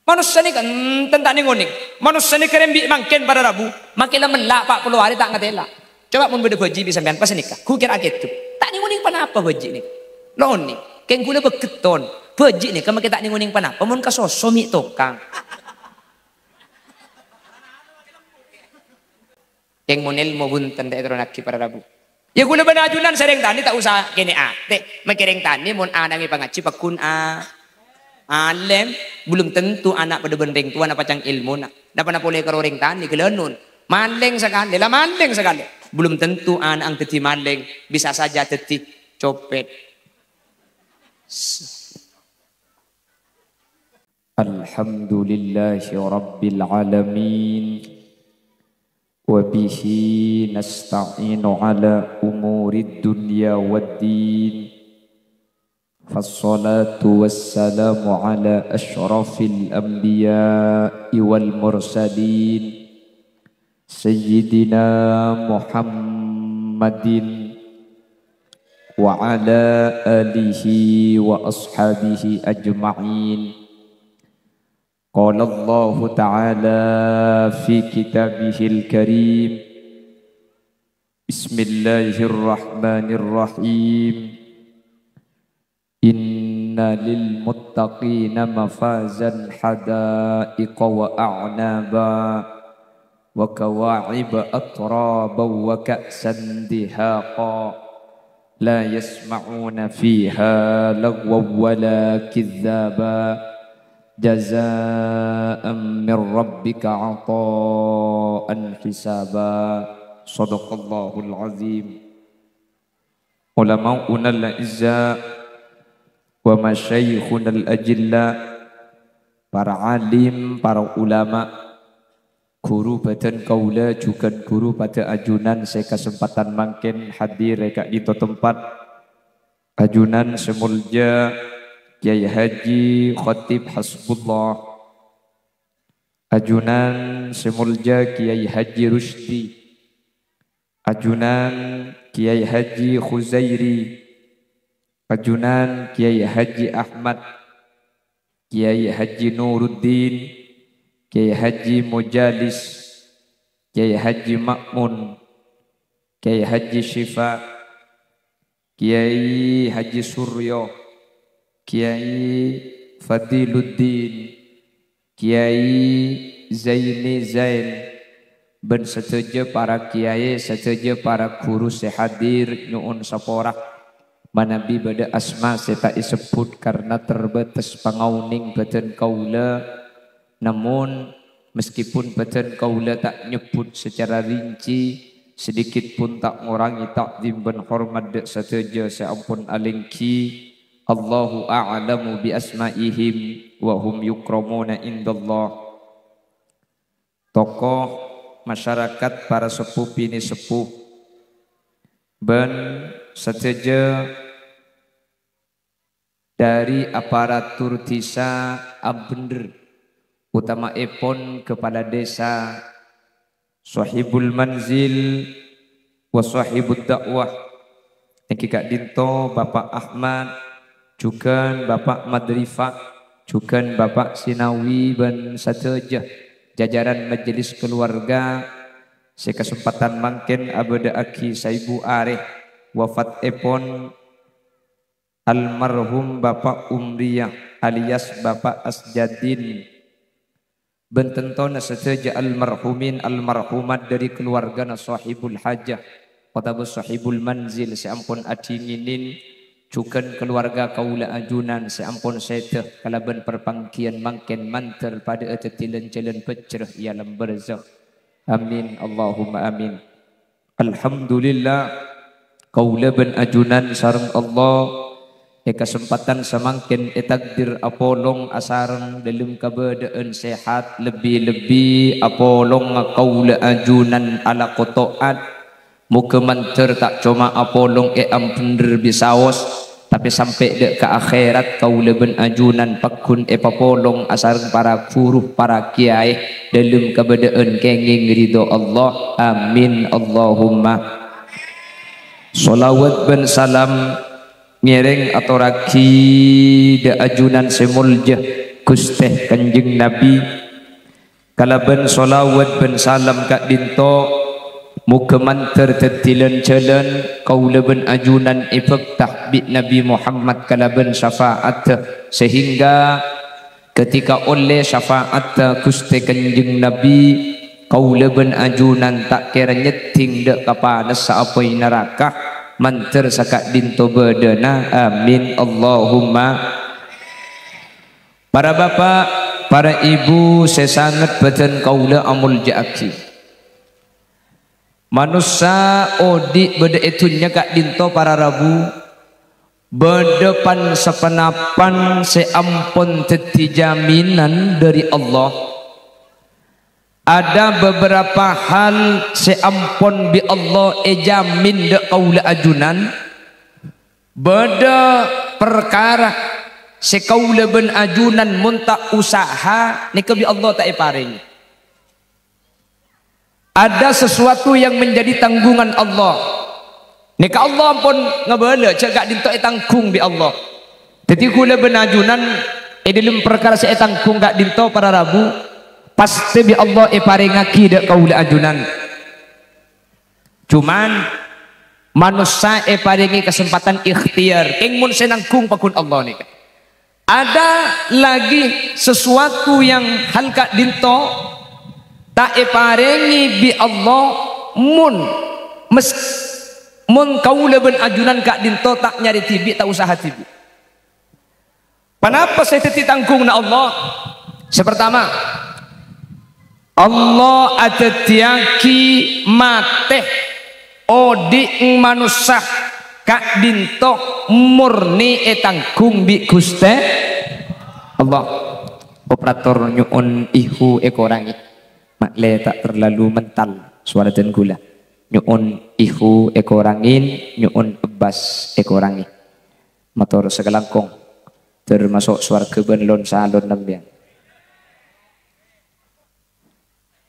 Manusia ni kan tentang ni nguning. Manusia ni kerembi mangken pada Rabu. Makilah melak 40 hari tak ngatela. Coba mun beda haji bisa sampean pas nikah. Ku kira gitu. Tak ni nguning panapa haji ni. Lo ni. Keng gula beketon. Haji ni kama kita ni nguning panapa mun ka sosomi tokang. Keng monel mo bunten da etro nakki pada Rabu. Ya gula banajunan sering tani tak usah kene ate. Makereng tani mun anangi pangaci pakun alim belum tentu anak pada bendeng tua nak pacang ilmu nak dapat boleh keroreng tani kelenun maling sekali lah maling sekali belum tentu anak ang teti maling bisa saja teti copet. Alhamdulillahi rabbil alamin wa bihi nasta'inu ala umurid dunya waddin. فالصلاة والسلام على أشرف الأنبياء والمرسلين سيدنا محمد وعلى آله وأصحابه أجمعين. قال الله تعالى في كتابه الكريم بسم الله الرحمن الرحيم Inna lil muttaqina mafazan hadaiqa wa a'naba wa kawa'iba atraba wa ka'san dihaqa la yasma'una fiha lagwa wa la kizzaba jazaa'an min rabbika 'ata'an hisaba. Shadaqallahul azim. Ulama'una al-izza wa masyayikhunal ajilla, para alim, para ulama, guru badan kaula juga guru pada ajunan saya kesempatan mangken hadir reka di tempat ajunan semulja Kiai Haji Khatib Hasbullah, ajunan semulja Kiai Haji Rusdi, ajunan Kiai Haji Khuzairi, ajunan Kiai Haji Ahmad, Kiai Haji Nuruddin, Kiai Haji Mujalis, Kiai Haji Makmun, Kiai Haji Syifa, Kiai Haji Suryo, Kiai Fadiluddin, Kiai Zaini Zain, ben setuju para kiai, setuju para guru sehadir nyuun saporak. Manabi pada asma saya tak disebut karena terbatas pangauning badan kaula, namun meskipun badan kaula tak nyebut secara rinci, sedikit pun tak ngurangi takdim dan hormat dek sateja saya ampun alingki. Allahu a'lamu bi asma'ihim wa hum yukramuna indallah. Tokoh masyarakat para sepuh bini sepuh ben sateja dari aparatur desa Abender, utama epon kepala desa, sahibul manzil wa sahibud dakwah, yang kikak dinto Bapak Ahmad, juga Bapak Madrifah, juga Bapak Sinawi dan sateja jajaran majelis keluarga. Saya kesempatan mangken abada aki saibu areh wafat epon almarhum Bapak Umriyah alias Bapak Asjadin, bententona sateja almarhumin almarhumat dari keluarga sahibul hajah atau sahibul manzil seampun adinginin, juga keluarga kaula ajunan seampun seteh kalaban perpangkian mangken mantel pada etetilan jalan pecrah ialam barzakh. Amin Allahumma amin. Alhamdulillah kaula ben ajunan sareng Allah kesempatan semangkin takdir apolong asarang dalam keadaan sehat, lebih-lebih apolong kaula ajunan ala kotoat muka manter tak cuma apolong ampender bisaos, tapi sampai dek ke akhirat kaula ben ajunan pakun papolong asarang para guru para kiai dalam keadaan kenging ridho Allah. Amin Allahumma. Salawat ben salam ngereng atau raki de ajunan semulja Gusteh Kanjeng Nabi kalaban solawat ben salam kak dinto muka mantar tetilan jalan kaula ben ajunan ifaktah bi Nabi Muhammad kalaban syafaat sehingga ketika oleh syafaat Gusti Kanjeng Nabi kaula ben ajunan tak kira nyeting dek kapanas saapai neraka mantar sakak dinto bedana amin Allahumma. Para bapak, para ibu, saya sangat beten kaula amul jaaki. Manusia odi beda itunya kak dinto para rabu berdepan sepenapan seampun teti jaminan dari Allah. Ada beberapa hal seampun bi Allah jamin de kaula ajunan. Beda perkara sekaula ben ajunan muntak usaha ni kebi Allah tak iparing. Ada sesuatu yang menjadi tanggungan Allah. Ni ka Allah pun ngebala cegak dintok tanggung bi Allah. Jadi kula ben ajunan dalam perkara saya tanggung gak dinto para rabu pasti bi Allah iparingaki dek kaula ajunan. Cuman manusia iparingi kesempatan ikhtiar. Ing mun senanggung pakun Allah ni. Ada lagi sesuatu yang hal kak dinto tak iparengi bi Allah mun kaula ben ajunan kak dinto tak nyari tibi tak usaha tibi. Kenapa saya teti tanggung na Allah? Sepertama Allah atetiaki mate odi manusia kak dinto murni etanggung bi Guste Allah. Operator nyuun ihu ekorangi makle tak terlalu mental suara dan gula nyuun ihu ekorangin nyuun ebas ekorangi motor segelangkong termasuk suara kebenlon salon nambian.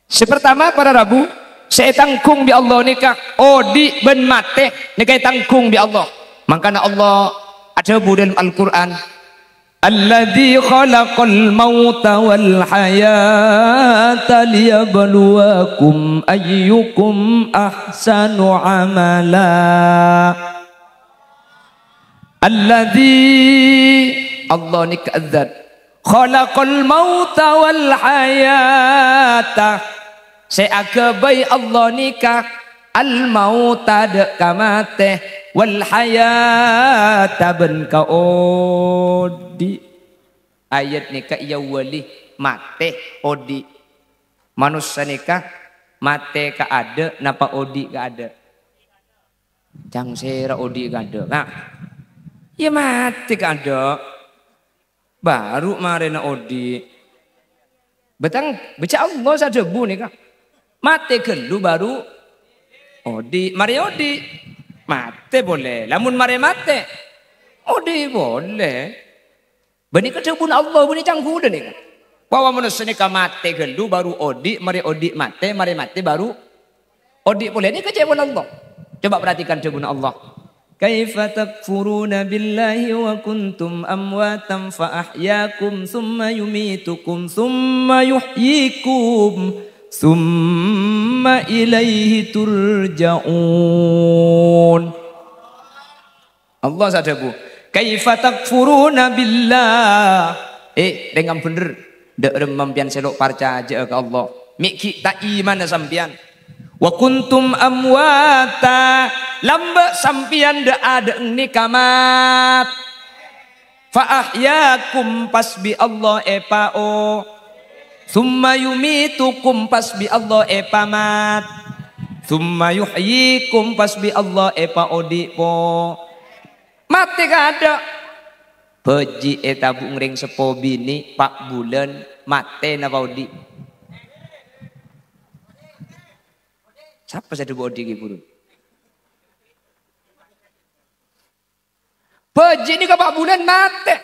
Sepertama para rabu saya tanggung bi Allah nikah odi ben mate nikah tanggung bi Allah. Makanya Allah ada dalam Al-Quran alladzi khalaqal mauta wal hayata liyabluwakum ayyukum ahsanu amala. Alladzi Allah nikah zat khalaqal mauta wal hayata saya agabai Allah nikah al mauta de kamate wal hayata ben kaodi ayat nikah ya wali mate odi manusia nikah mate ka ada napa odi ka ada jang sera odi ka ada nah ya mate ka ada baru marena odi betang baca Allah sadebu nikah mate gelu baru odi mari odi mate boleh lamun mari mate odi boleh bani kedebun Allah bani canggu nih bahwa manusia nikah mate gelu baru odi mate mari mate baru odi boleh ini kecebun Allah. Coba perhatikan cebun Allah. Kaifa takfuruna billahi wa kuntum amwatan fa ahyakum thumma yumitukum thumma yuhyikum summa ilaihi turja'un. Allah sadabu kaifa takfuruna billah dengan bener dek remampian selok parca aja ke Allah miki tak iman sampian wa kuntum amwata lamba sampian dek ada nikamat fa ahyakum pasbi Allah epao summa yumitukum pasbi Allah epamat summa yuhyikum pasbi Allah epa odipo mati kada beji etabung ring sepo bini pak bulan mate napa odi siapa saya dubo odi ki burung beji ni ka pak bulan mate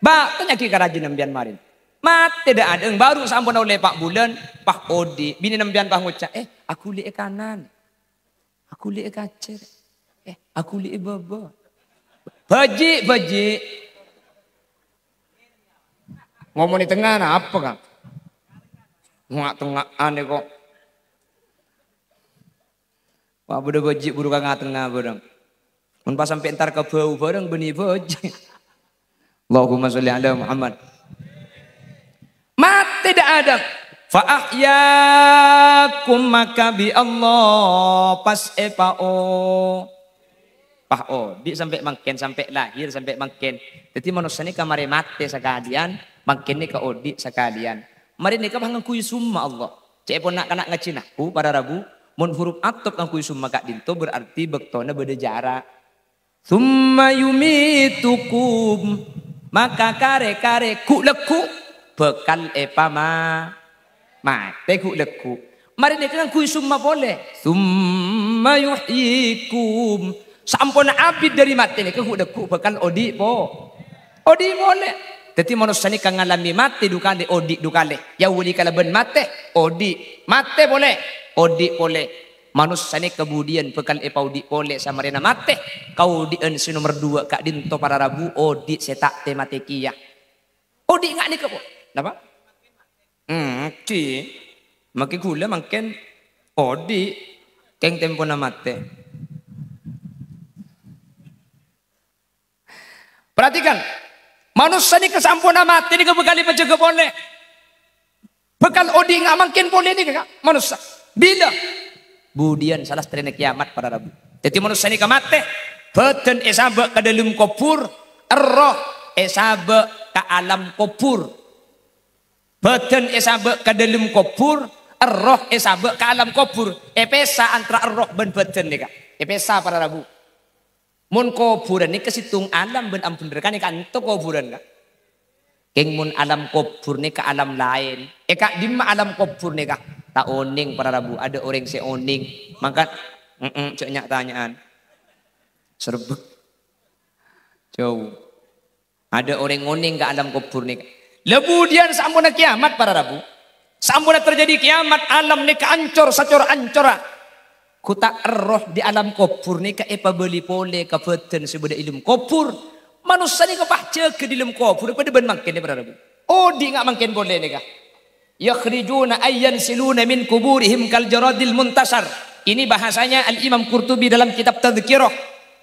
ba tanya ki karajin nembian marin mate dah ada baru sampun oleh pak bulan pak odi bini nembian pak ngucap aku li kanan aku li kacer aku li bawa baji Ngomong di tengah nah apa kan? Ngak tengah aneh kok. Wah budak bajik budak ngak tengah barang. Mun pas sampai entar ke bau barang benih bajik. Allahumma sholli ala Muhammad. Mati dak ada. Fa ahyakum maka bi Allah pas pao. Pao di sampai mangken sampai lahir sampai mangken. Jadi manusia ni kamari mati sekalian, mangken ni ka odi sekalian. Mari ni ka hangkuy summa Allah. Cek pun nak kana ngacinaku pada Rabu, mun huruf atop ngkuy summa kak dinto berarti bektona beda jarak. Summa yumitukum maka kare-kare ku leku bekal epama mate ku leku. Mari ni kan kuy summa boleh. Summa yuhyikum. Sampun abid dari mati ni ku leku bekal odi po. Odi boleh. Jadi manusia ni kan ngalami mati dukale odi dukale. Ya wuli kala ben mate odi mate boleh. Odi boleh. Manusia ni kemudian bekal epaudi boleh sama rena mate. Kau di ensi nomor 2 kak dinto para Rabu odi setak temate kia. Odi ngak ni kepo. Napa? Ci. Makin gula makin odi keng tempo na mate. Perhatikan. Manusia ni kesampuna mati ni kebekali penjaga boleh. Bekal odi ngak makin boleh ni kak manusia. Bila? Budian salah seterina kiamat pada Rabu. Jadi manusia ni kemate. Badan esabak ke dalam kubur. Roh esabak ke alam kubur. Badan esabak ke dalam kubur. Roh esabak ke alam kubur. Epesa antara roh dan badan ni kak. Epesa pada Rabu. Mun kuburan ni kesitung alam ben ampun kan ikan to kuburan kak. Keng mun alam kubur ni ke alam lain. Kak di alam kubur ni kak. Tak oning para Rabu ada orang se oning. Maka cek nyak tanyaan. Serbek. Jauh. Ada orang oning ke alam kubur ni. Lebudian sampuna kiamat para Rabu. Sampuna terjadi kiamat alam ni keancor sacor ancora. Kutak roh di alam kubur ni ke epa beli pole ke beten sebeda ilmu kubur. Manusia ni ke pahce ke dalam kubur pada ben makin ni para Rabu. Oh di ngak makin boleh ni kah? Yakhrijuna ayyan siluna min kuburihim kal jaradil muntasar. Ini bahasanya Al-Imam Qurtubi dalam kitab Tadhkirah.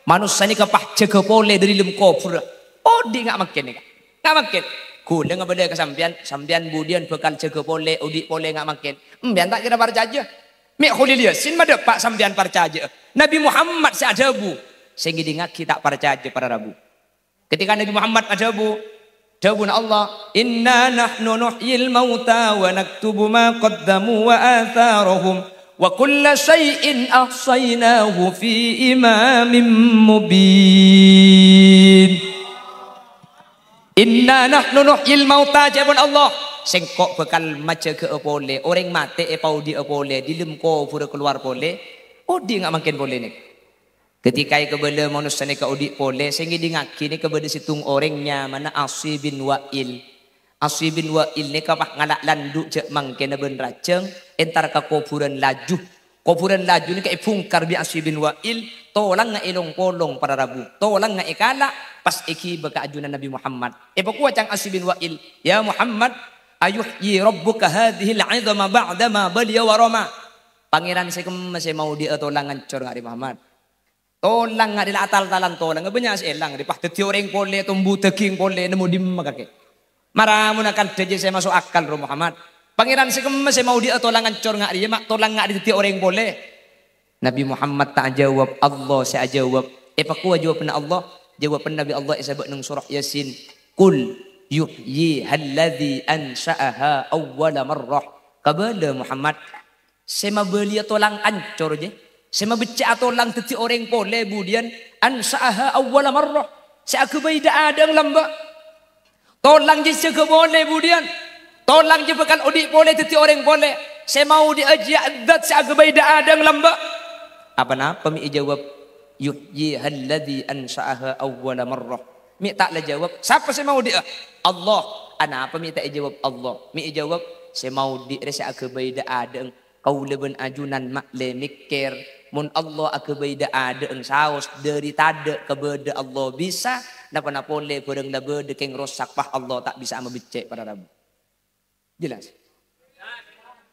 Manusia ni ke pahce ke pole dari dalam kubur. Oh di ngak makin ni kah? Ngak makin. Kula ngabada ke sambian budian bekal jaga pole udi pole ngak makin. Mbian tak kira parcaja. Mek khulil yasin mada pak sambian parcaja. Nabi Muhammad seadabu. Sehingga dingak kita parcaja para Rabu. Ketika Nabi Muhammad adabu, dawuna Allah, inna nahnu nuhyil mauta wa naktubu ma qaddamu wa atharahum wa kulla syai'in ahsaynahu fi imamin mubin. Inna nahnu nuhyil mauta jabun Allah. Sengkok bekal maca ke pole orang mati epau di pole di lemko pura keluar pole odi ngak makin pole ni ketika kebela manusia ni ke odi pole sehingga di ngaki ni kebeda situng orangnya mana Asy bin Wa'il. Asy bin Wa'il ni kapah ngalak landuk cek mangkena ben raceng entar ke kuburan laju ni ke pungkar bi Asy bin Wa'il tolang ngak elong polong para Rabu tolang ngak ikala pas iki beka ajunan Nabi Muhammad pokok cang Asy bin Wa'il ya Muhammad ayuhyi rabbuka hadhil 'idhama ba'dama baliya wa rama. Pangeran saya masih mau dia tolang ngancur ngari Muhammad. Tolang ngari atal-talan tolang ngabenya selang di pah dadi orang pole tumbuh daging pole nemu di makake. Maramun akan deje saya masuk akal ro Muhammad. Pangeran saya masih mau dia tolang ngancur ngari mak tolang ngari dadi orang pole. Nabi Muhammad tak jawab Allah saya jawab. Paku jawaban Allah jawaban Nabi Allah isabak nang surah Yasin. Qul yuhyi alladhi ansha'aha awwala marrah. Kabala Muhammad sema belia tolang ancor je sema becak tolang teti orang pole budian ansha'aha awwala marrah sa kebaida adang lamba tolang je se boleh budian tolang je bekal odi pole teti orang pole sema udi aji adat sa kebaida adang lamba apa napa mi jawab yuhyi alladhi ansha'aha awwala marrah. Mi taklah jawab. Siapa saya mau dia? Allah. Apa mi tak jawab Allah? Mi jawab saya mau dia rasa kebaida adeng. Kau leben ajunan mak le mikir. Mun Allah kebaida adeng saus dari tada kepada Allah bisa Napa na pole bereng labe dekeng rosak pah Allah tak bisa mebecek pada Rabu. Jelas.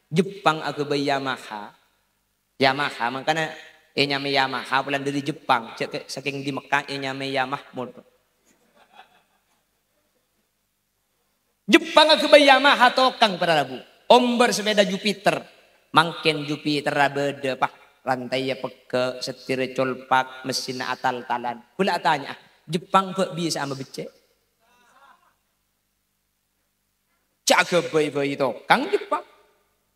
Jepang aku bay Yamaha. Yamaha makanya nyame Yamaha pulang dari Jepang. Cek saking di Mekah nyame Yamaha motor. Jepang aku bay Yamaha tokang pada Rabu. Omber sepeda Jupiter. Mangken Jupiter rabede pah rantai ya peke setir colpak mesin atal talan. Pula tanya, Jepang kok bisa sama becek? Cak gebay-bay tokang Jepang.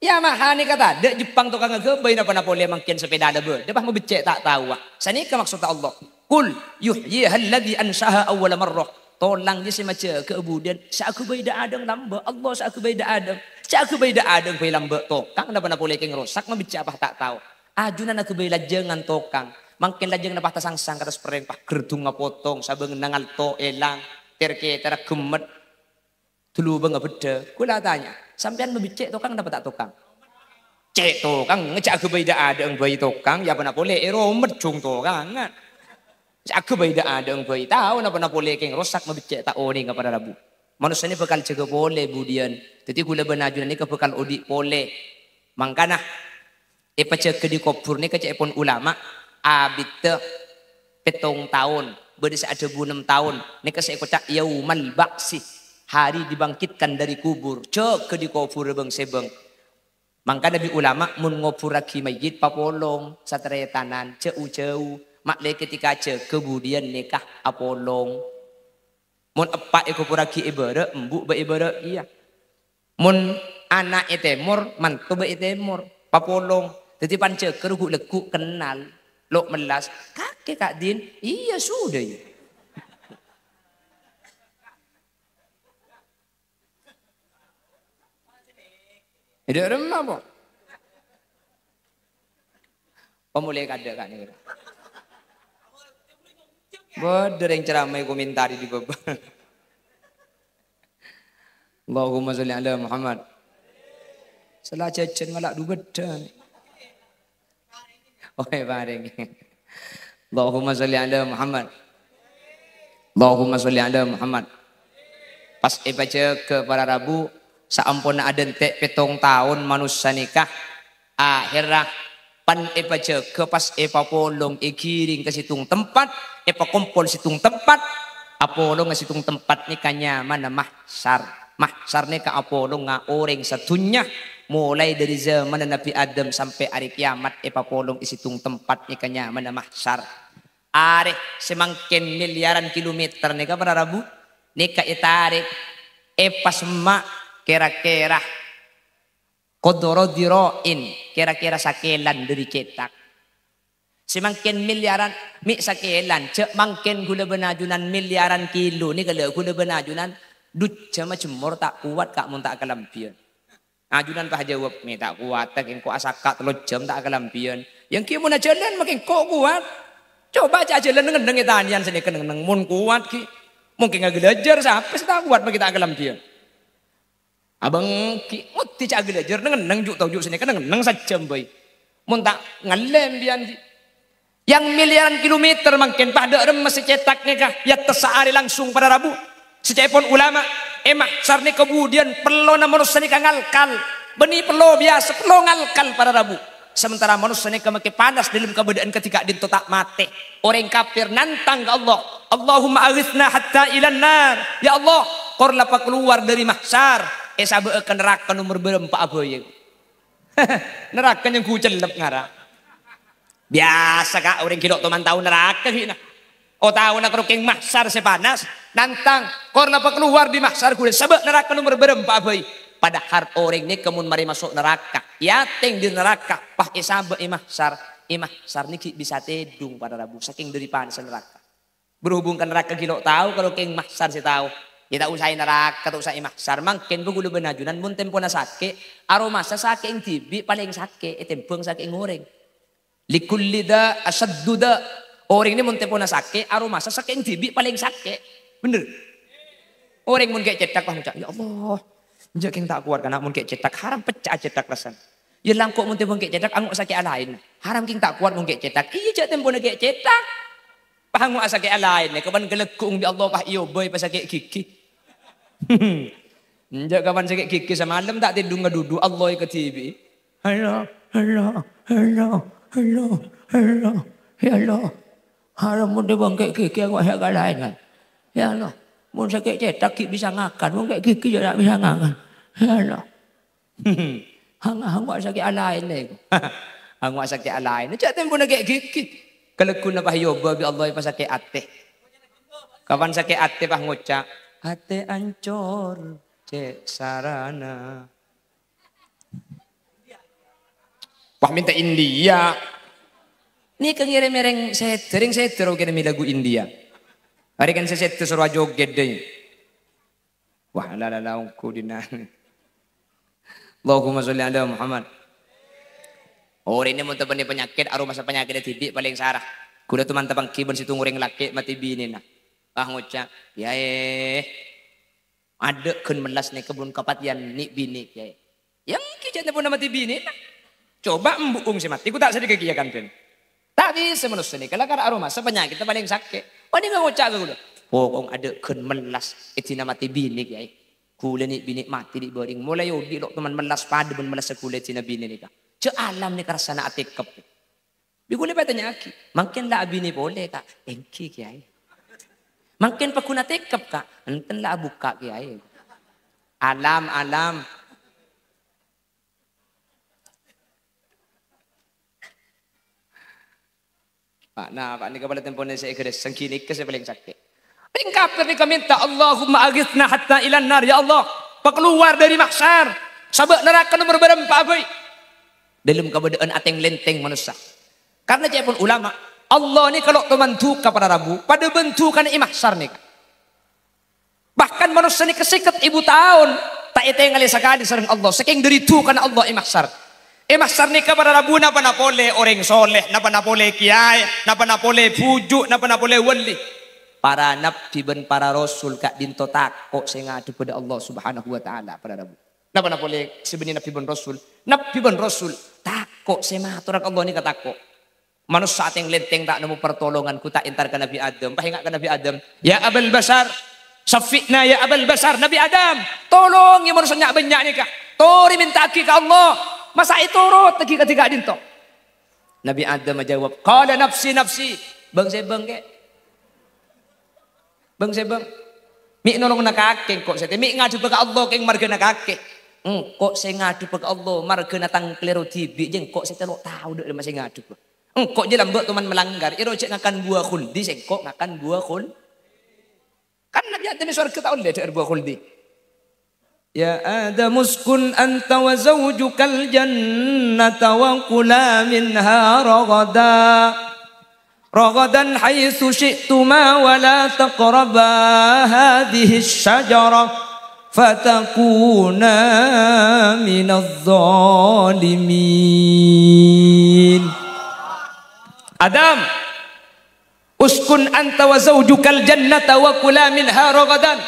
Yamaha ni kata, dek Jepang tokang gebay napa boleh mangken sepeda ada be. Dia pah mau becek tak tahu. Sani ke maksud Allah. Kul yuhyiha alladhi ansaha awwala marrah. Tolang je si macam kemudian saku beda adang lamba Allah saku beda adang saku beda adang pe lamba tokang napa boleh keng rosak membicara apa tak tahu ajunan aku bela jangan tokang mangken lajeng napa tasang-sang kata spreng pah gerdung ngapotong sabeng nangal to elang terke tera gemet dulu bang beda kula tanya sampean membicek tokang napa tak tokang cek tokang ngecak aku beda adang bayi tokang ya apa boleh eromet jung tokang aku beda ada yang bayi tahu napa boleh keng rosak mabicek tak oni kepada Rabu. Manusia ini bekal cegah boleh budian. Jadi gula benajunan ini kebekal odi boleh. Mangkana cegah di kubur ni kecepon ulama abite petong tahun berdesa ada 6 tahun. Ni kesek kocak yaumal baksi hari dibangkitkan dari kubur. Cegah di kubur bang sebeng. Mangkana bi ulama mun ngopur lagi mayit papolong satretanan jauh-jauh. Maklai ketika aja kemudian nikah apolong. Mun epak eko puraki ibara, embuk ba ibara iya. Mun anak etemur, mantu ba etemur, papolong. Jadi panca keruguk lekuk kenal, lok melas. Kakek Kak Din, iya sudah ya. Tidak remah po. Pemulai kada kan ini. Bener yang ceramah komentari di bawah. Allahumma sholli ala Muhammad. Salah jajan ngalak du beda. Oke bareng. Allahumma sholli ala Muhammad. Allahumma sholli ala Muhammad. Pas baca ke para Rabu saampuna ada entek petong tahun manusia nikah akhirah pan baca ke pas polong giring ke situng tempat kumpul situng tempat apolong ke situng tempat nikahnya mana mahsyar nikah apolong nga orang satunya mulai dari zaman Nabi Adam sampai hari kiamat polong isitung tempat nikahnya mana mahsyar are semangkin miliaran kilometer nikah pada Rabu nikah itarik pas mak kira-kira kodoro diroin kira-kira sakelan dari cetak semakin miliaran mi sakelan cek mangken gula benajunan miliaran kilo ni kalau gula benajunan dut cuma jemur tak kuat kak mun tak kelampian ajunan pah jawab mi tak kuat tak engko asakat lo jam tak kelampian yang kia mun jalan makin kok kuat coba aja jalan ngendeng tanian sini keneng mun kuat ki mungkin nggak gelajar sampai tak kuat bagi tak kelampian abang ki muti cak gelajar neng juk tau juk sini kan neng sajam boy mun tak ngalem bian yang miliaran kilometer makin pada remes cetak nikah ya tersaari langsung pada Rabu secepon ulama mahsyar ni kemudian perlu manusia nikah ngalkal benih perlu biasa perlu ngalkal pada Rabu sementara manusia nikah makin panas dalam keadaan ketika dinto tak mati orang kafir nantang ke Allah Allahumma aghithna hatta ilan nar ya Allah korla pak keluar dari mahsyar sabe ke neraka nomor berempat aboy. Neraka yang kucelep ngara. Biasa kak orang kilo teman tahu neraka hina. Oh tahu nak rokeng mahsyar sepanas nantang korna apa keluar di mahsyar kuda sabe neraka nomor berempat aboy. Padahal orang ini kemun mari masuk neraka. Yateng di neraka pah isabe mahsyar niki bisa tedung pada Rabu saking dari panas neraka. Berhubungkan neraka kilo tahu kalau keng mahsyar saya tahu. Ya tak usah neraka, tak usah mahsyar. Mangken gula benajunan mun tempo na sake, aroma sa sake ing tibi paling sake, tempong sake ing oreng. Likulli da asaddu da. Oreng ni mun tempo na sake, aroma sa sake ing tibi paling sake. Bener. Oreng mun kayak cetak pah ya Allah. Njak king tak kuat kana mun kayak cetak haram pecah cetak rasan. Ya langkok mun tempo kayak cetak anguk sake alain. Haram king tak kuat mun kayak cetak. Iya jak tempo na kayak cetak. Pahangu sakit alain ni kapan gelekung di Allah pah iyo boy pas sakit gigi. Njak kapan sakit gigi semalam tak tidur ngedudu Allah ke TV. Allah, Allah, Allah, Allah, Allah, ya Allah. Haram mun dibangkit gigi aku agak lain kan. Ya Allah, mun sakit cetak bisa ngakan, mun kayak gigi juga tak bisa ngakan. Ya Allah. Hang sakit alain ni. Hang sakit alain. Cak tempo nak kayak gigi. Kalau kuna pahiyo babi Allah pas sakit ate. Kapan sakit ate pah ngucap, ate ancor cek sarana. Wah minta India. Ni kengirim-mereng sering saya terus kirim lagu India. Hari kan saya suruh joget deh. Wah la ungku dinan. Allahumma sholli ala Muhammad. Orang ini mau terbani penyakit, aroma masa penyakit tibi paling sarah. Kuda teman tabang kibon situ nguring laki mati bini nah. Ah ngucap, ya ada kun melas nih kebun kapatian ni bini ya. Yang kijatnya pun mati bini nah. Coba membuung si mati, ku tak sedih kegiatan pun. Tak bisa manusia nih, kalau karena aroma masa penyakit paling sakit. Wah ini nggak ngucap kuda. Pokong ada kun melas, itu nama mati bini ya. Kuda ni bini mati di boring. Mulai yodi lo teman melas pada pun melas kuda cina bini nih kak. Ce alam ni karasana atikap. Bigule pa tanya aki. Makin la abini boleh kak. Engki kiai. Makin pa kuna tikap kak. Enten la buka kiai. Alam. Pak ni kapala temponya saya keres. Sangkinik ke saya paling sakit. Tingkap tapi kami minta Allahumma aghithna hatta ilan nar. Ya Allah. Keluar dari maksar. Sabak neraka nomor berempat boy. Dalam keadaan ateng lenteng manusia. Karena saya pun ulama, Allah ni kalau membantu kepada Rabu, pada bentukan imahsar ni. Bahkan manusia ni kesikat ibu tahun, tak itu yang sekali sering Allah, saking dari itu karena Allah imahsar. Imahsar ni kepada Rabu, napa boleh orang soleh, napa boleh kiai, napa boleh pujuk, napa boleh wali. Para nabi dan para rasul kak dinto takok sehingga pada Allah Subhanahu Wa Taala pada Rabu. Napa boleh sebenarnya nabi dan rasul, takok sematurak Allah ni katakok. Manusia yang lenteng tak nemu pertolongan ku tak intar ke Nabi Adam. Pahingat ke Nabi Adam. Ya Abul Basar, syafi'na ya Abul Basar. Nabi Adam, tolong ya manusia nyak banyak ni kak. Tori minta aki ke Allah. Masa itu turut lagi ketika dinto. Nabi Adam menjawab, qala nafsi. Bang sebang ke? Bang sebang. Mi nolong nak kakek kok saya. Mi ngadu ke Allah keng marga nak kakek. Kok saya ngadu ke Allah marga natang keliru tibi jeng kok saya telok tahu dak masih ngadu. Kok je lambat teman melanggar. Iro cek ngakan buah khuldi saya kok ngakan buah khul. Kan Nabi Adam surga tak boleh ada buah khuldi. Ya Adam uskun anta wa zawjukal jannata wa kula minha ragadan haitsu syi'tuma wa la taqraba hadhihi asy-syajarah fatakuna minadh dhalimin. Adam, uskun anta wa zawjukal jannata wa kula minha ragadan.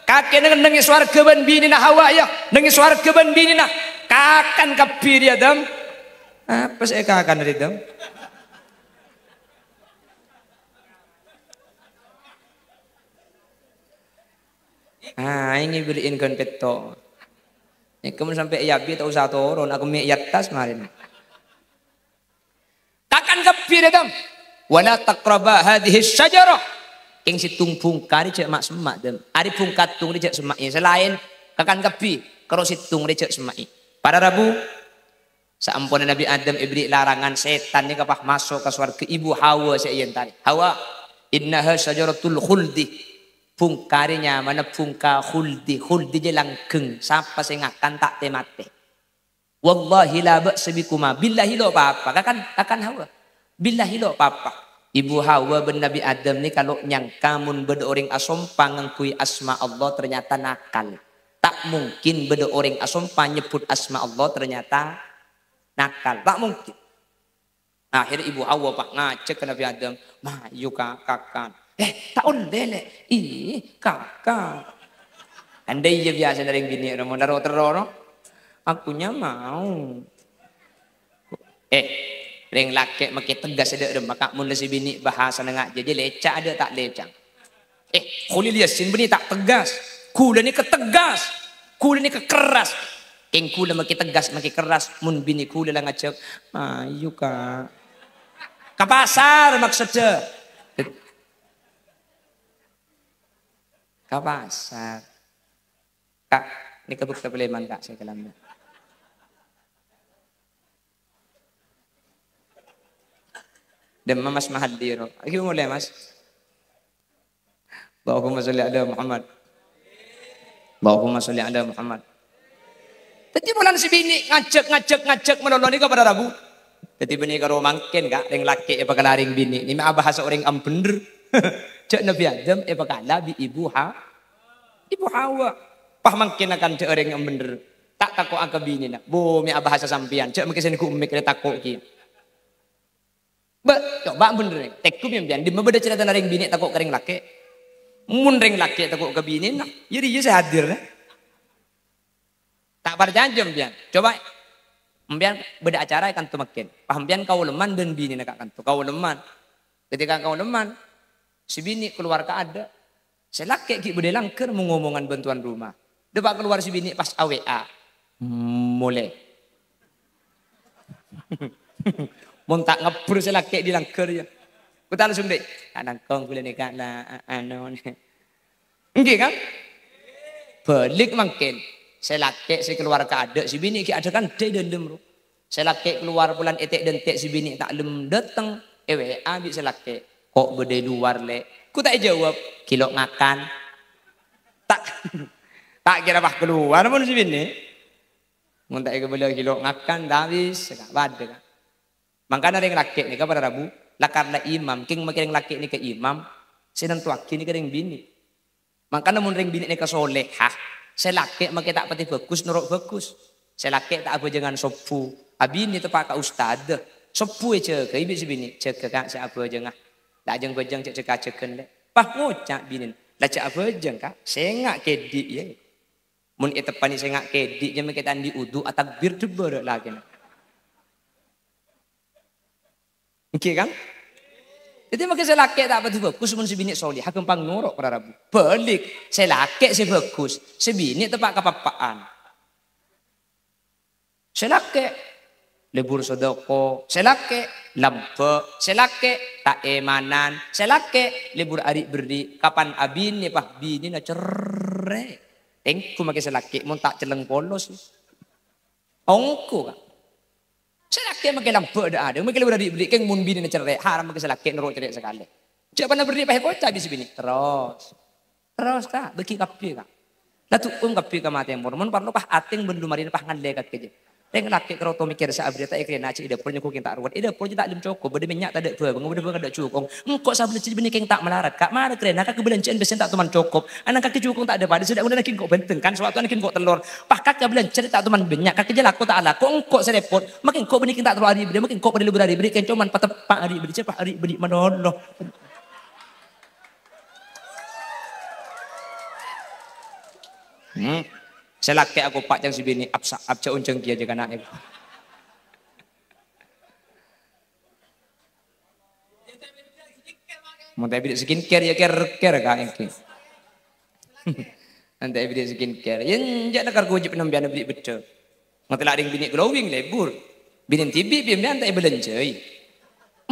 Kakek nengi swarga ban bini na Hawa ya, nengi swarga ban bini na. Kakan kapir ya Adam. Apa saya kakan dari Adam? Ini beliin kon peto. Ini kamu sampai yabi tak usah turun. Aku mi yatas kemarin. Kakan kapir Adam. Wala taqraba hadhihi syajarah. Ing situng pungkari cek mak semak dem. Ari pungkatung di cek semak. Selain kakan kapi, kalau situng di cek semak. Pada Rabu, seampun Nabi Adam ibri larangan setan ni kapah masuk ke surga ibu Hawa saya tadi. Hawa, innaha syajaratul khuldi. Pungkarinya mana pungka khuldi. Khuldi je langgeng. Siapa saya ngakan tak temate. Wallahi la ba'sa bikuma. Billahi lo apa-apa. Kakan Hawa. Billahi lo apa-apa. Ibu Hawa ben Nabi Adam ni kalau nyangka mun beda orang asompa ngengkui asma Allah ternyata nakal. Tak mungkin beda orang asompa nyebut asma Allah ternyata nakal. Tak mungkin. Akhirnya Ibu Hawa pak ngacek ke Nabi Adam. Mayu kakan. Tak boleh le. Kakak. Andai ya biasa dari gini. Mau naruh teror. Akunya mau. Reng laki makin tegas ada maka mun si bini bahasa nengak jadi lecak ada tak lecak. Khulil Yasin bini tak tegas. Kula ni ketegas. Kula ni kekeras. Keng kula makin tegas makin keras mun bini kula lah ngajak. Ayo kak. Ke pasar maksudnya. Ke pasar. Kak, ini kebukti peleman kak saya kelamnya. Dan Mas Mahadiro. Ayo mulai mas. Allahumma sholli ala Muhammad. Allahumma sholli ala Muhammad. Tadi bulan si bini ngajak menoloni kepada Rabu. Tadi bini karo mangken kak ring laki e bakal laring bini. Ini mah bahasa orang am bener. Cek Nabi Adam e bakal bi ibu Hawa. Pah mangken akan cek orang am bener. Tak takut angka bini nak. Bo mi bahasa sampian. Cek mungkin sen ku mikir takut ki. Coba bener. Tekum yang bian. Di beda cerita ring bini takut kering laki. Mun ring laki takut ke bini nak. Jadi dia saya hadir. Tak berjanjam bian. Coba Mbian beda acara kan tu makin. Paham bian kau leman dan bini nak kan tu. Kau leman. Ketika kau leman, si bini keluar ke ada. Saya laki ki beda langker mengomongan bantuan rumah. Depak keluar si bini pas AWA. Mulai. Mun tak ngebur saya laki di langker ya. Kita langsung deh. Anak kong boleh nikah lah. Anon. Enggak kan? Balik makin. Saya laki saya keluar ke ada. Si bini ki ada kan dia dalam. Saya laki keluar bulan etek dan tek si bini tak lem datang. WA bisa laki. Kok beda luar le. Ku tak jawab. Kilo ngakan. Tak kira bah keluar pun si bini. Mun tak kira kilo ngakan dah habis. Tak ada kan. Makanya ring laki ni kepada Rabu. Lakarlah imam. King makin laki ni ke imam. Sedang tuaki ni ke ring bini. Makanya mun ring bini ni ke solehah. Saya laki makin tak pati bagus, nurut bagus. Saya laki tak apa jangan sopu. Abini tu pak ustad. Sopu aja ke ibu si bini. Cek kak saya apa jangan. Tak jeng bejeng cek ceken le. Pah ngocak bini. Lah cek apa jeng kak. Saya ngak kedik ye. Mun itu pani saya ngak kedik je makin tandi udu atau bir tu berok lagi. Oke kan? Jadi makin saya laki tak apa bagus, mun si bini soleh, hakam pang norok pada Rabu. Balik, saya laki saya bagus, si bini tepak kapapaan. Saya laki lebur sodoko, saya laki lampe, saya laki tak emanan, saya laki lebur adik berdi. Kapan abini pah bini na cerai. Engku makin saya laki, mun tak celeng polos. Ongku kan? Saya laki makin lampu ada. Mungkin udah dibeli keng mun bini cerai. Haram makin saya laki nerok cerai sekali. Cak mana beri pakai kocak di sini. Terus kak. Beki kapi kak. Lalu kapi ke mati yang mun parlo pah ating bendu marin pah ngalekat keje. Teng laki kalau tu mikir saya abdi tak ikut naci ida purnya kuking tak ruwet. Ida purnya tak lim cukup. Bade minyak tak ada buah. Bade buah tak ada cukong. Engkau sabla ciri bini keng tak melarat kak. Mana keren. Nak kebelanjaan besen tak tuman cukup. Anak kaki cukong tak ada pada. Sudah udah nakin kok benteng kan. Suatu nakin kok telur. Pah kaki belanjaan tak tuman minyak. Kaki jelak kok tak ala. Kok engkau serepot. Makin kok bini keng tak terlalu hari beri. Makin kok beri lebih hari beri. Keng cuman patepak hari beri. Cepat hari beri menoloh. Saya laki aku pak yang si bini abca unceng kia aja kan anak. Mau tak bidik skincare ya care kak engki. Nanti bidik skincare. Yang jangan nakar kujib nambian bidik betul. Mau telah ring bini glowing lebur. Bini tibi biar tak belanjai.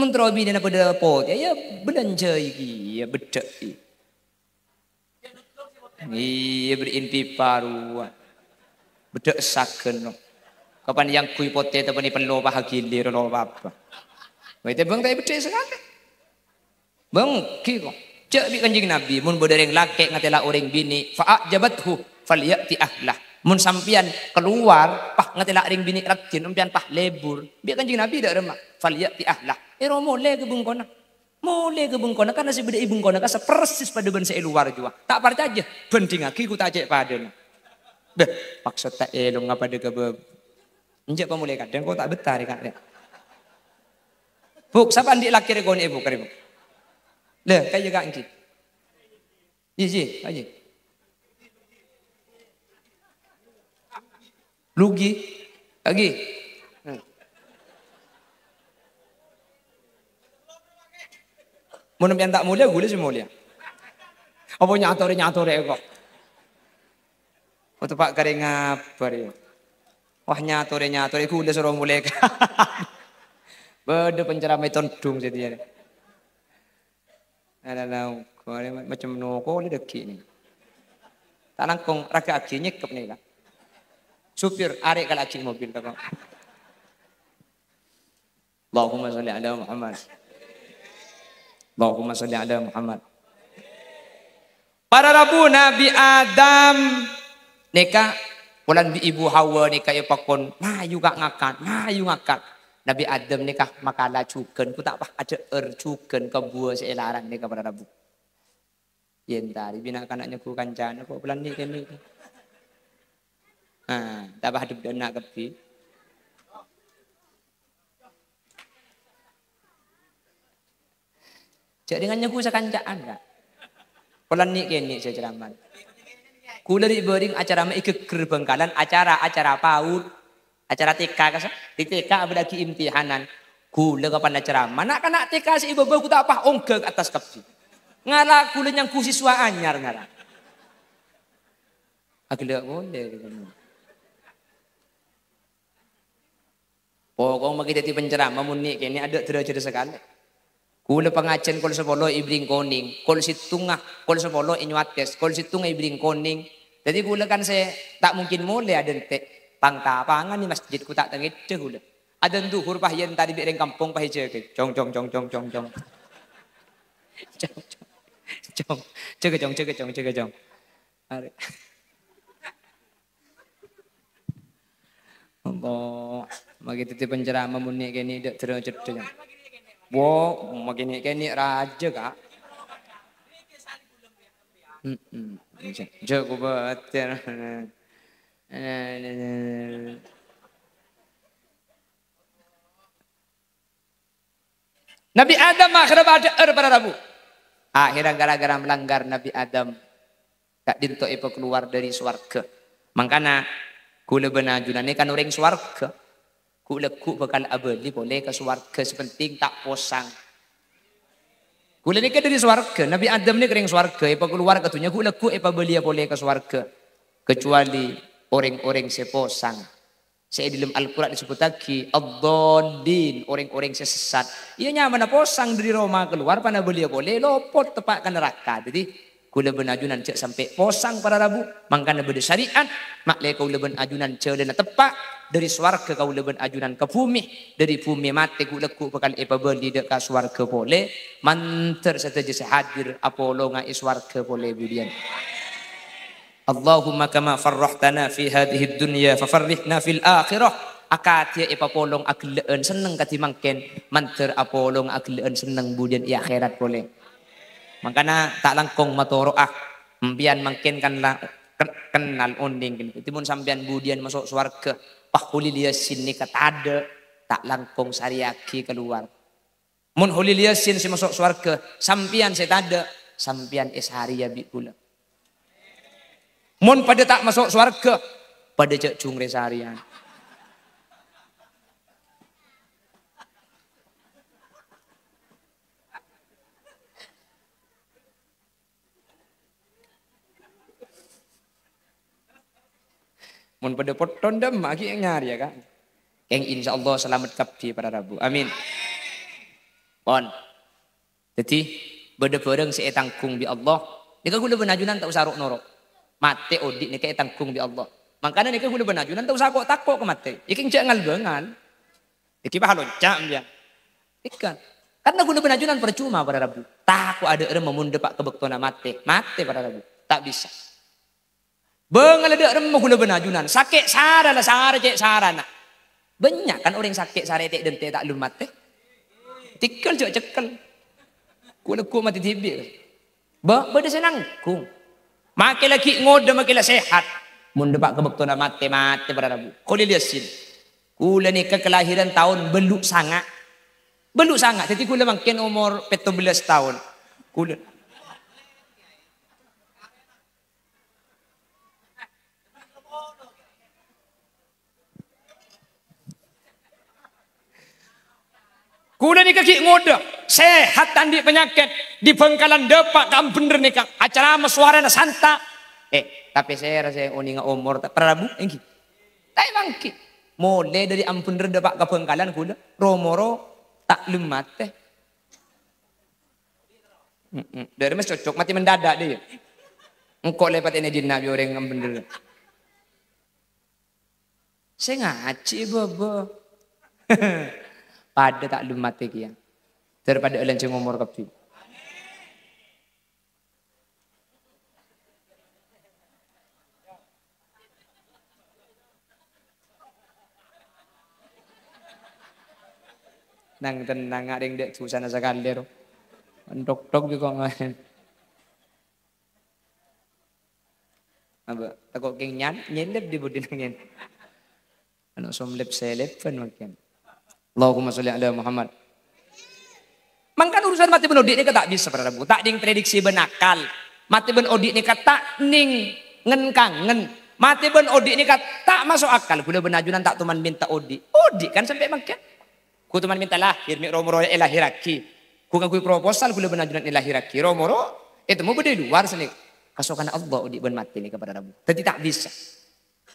Mentro bini apa dah pot ya belanjai ya betul. Iya beriin pipa ruang. Betul saken. Kapan yang kui potet apa ni perlu bahagia lo apa. Waite bang tak betul sekali. Bang kiko. Cek bi kanjing Nabi mun bodereng laki ngatela orang bini fa'ajabathu falyati ahlah. Mun sampian keluar pah ngatela ring bini rakin umpian pah lebur. Bi kanjing Nabi dak remak falyati ahlah. Ero mole ke bungkona. Mole ke bungkona karena si beda ibungkona ka persis pada ben luar jua. Tak parta aja bending aki ku tak cek padana. Beh maksud tak elong ngapa de ke injak pa mulai kadang kau tak betah kak. Buk siapa andik laki regone ibu karibu. Leh, kayak gak engki. Ji, aja. Lugi, lagi. Mun yang tak mulia gule semulia. Apa nyatore kok. Oh tepak kare ngabar ya. Wah nyatore gule suruh mulai. Bede penceramah tondung jadi. Ada macam noko le deki ni. Tak langkong raga aki nyekep nih kan. Supir arek kalau aki mobil tak. Allahumma sholli ala Muhammad. Allahumma sholli ala Muhammad. Para Rabu Nabi Adam neka pulan bi ibu Hawa neka ipakon mayu gak ngakat. Nabi Adam nikah makala cuken ku tak apa ada cuken ke buah seelaran neka para Rabu. Yen tadi bina kanaknya ku kancana kok pulan ni kene. Tak apa hidup dan nak kepi. Cak dengannya ku sekancaan enggak? Pelan ni kene saya ceramah. Ku dari bering acara ikeker Bengkalan, acara PAUD, acara TK kasa. Di TK ada lagi imtihanan. Ku kapan acara. Mana kanak TK si ibu ku tak apa ongke ke atas kepi. Ngala ku yang ku siswa anyar ngala. Agak boleh gitu. Pokok magi dadi penceramah mun ni kene ada derajat sekali. Kula pengajian kol sepolo ibring koning, kol situngah, kol sepolo inyuates, kol situngah ibring koning. Jadi kula kan saya tak mungkin mulai ada te pangtapangan di masjid ku tak tengit kula. Ada duhur pahyen tadi bireng kampung pahije ke. Jong. Jong. Are. Allah, magi titip penceramah mun ni kene dak derajat. Wo, makin ini raja kak. Jago betul. Nabi Adam akhirnya ada pada Rabu. Akhirnya gara-gara melanggar Nabi Adam, tak dinto ipo keluar dari swarga. Makanya kula benajunan ini kan orang swarga. Ku bakal abadi boleh ke swarga sepenting tak posang. Kula ni dari swarga, Nabi Adam ni kering swarga, apa keluar katunya ku apa belia boleh ke swarga. Kecuali orang-orang seposang. Saya di dalam Al-Quran disebut lagi ad-dallin, orang-orang sesat. Ia nyaman posang dari Roma keluar pada belia boleh lopot tepak ke neraka. Jadi kula benajunan cek sampai posang para Rabu, mangkana beda syariat, maklai kau leben ajunan cek dan tepak dari swarga kau leben ajunan ke bumi, dari bumi mati ku leku bakal epa beli dek ke swarga boleh, manter saja sehadir apolo ngai swarga boleh budian. Allahumma kama farrahtana fi hadhihi dunya fafarrihna fil akhirah. Akatia epa polong agleen seneng katimangken, manter apolong agleen seneng budian i akhirat boleh. Makanya tak langkong matoro mbian mungkin kan kenal onding gitu. Timun sambian budian masuk swarga, pahuli liasin ni katada tak langkong sariaki keluar. Mun huli liasin si masuk swarga, sampian setada, sampian esharia bi pula. Mun pada tak masuk swarga, pada cek cungre seharian. Mun pada poton dem lagi yang nyari ya kan. Yang insyaallah selamat kabdi pada Rabu. Amin. Pon. Jadi beda bareng si tangkung bi Allah. Nika kula benajunan tak usah rok norok. Mate odik nika tangkung bi Allah. Makanya nika kula benajunan tak usah kok takok ke mate. Iki cek ngalbengan. Iki pahalon cak dia. Ikan. Karena kula benajunan percuma pada Rabu. Tak ada orang memunde pak kebektona mate. Mate pada Rabu. Tak bisa. Bengal ada remah gula benajunan. Sakit sara lah sara cek sarana. Banyak kan orang sakit sara tek dan tak lum mate. Tikal cek cekel. Kula ku mati tibi. Beda senang ku. Makin lagi ngode makin sehat. Mun depak kebektona mate pada Rabu. Kuli liasin. Kula ni kelahiran tahun beluk sangat. Beluk sangat. Jadi kula makin umur 17 tahun. Kula Kula ni kaki ngoda, sehat tandi penyakit di Bengkalan depak kam bener nih kak acara suara santa tapi saya rasa uninga umur tak Prabu engki tak mangki mulai dari ampun depak ke Bengkalan kuda romoro tak lemat teh dari mas cocok mati mendadak deh engkau lepat ini di nabi orang yang bener saya ngaji bobo pada tak lemat ya daripada elenceng umur kepi. Nang tenang ada yang dek susah nasa kalir. Dok juga ngain. Apa? Takut kengnya nyelip di budi nangin. Anak somlep selep kan makin. Allahumma sholli ala Muhammad. Mangkan urusan mati ben odik ni tak bisa Prabu. Tak ding prediksi benakal. Mati ben odik ni tak ning ngen. Mati ben odik ni tak masuk akal. Kula benajunan tak tuman minta odik. Odik kan sampai makan. Ku tuman minta lahir mi romoro lahiraki. Ku ngakui proposal kula benajunan lahiraki. Romoro itu mau beda luar sini. Kasokan Allah odik ben mati ni kepada Prabu. Tapi tak bisa.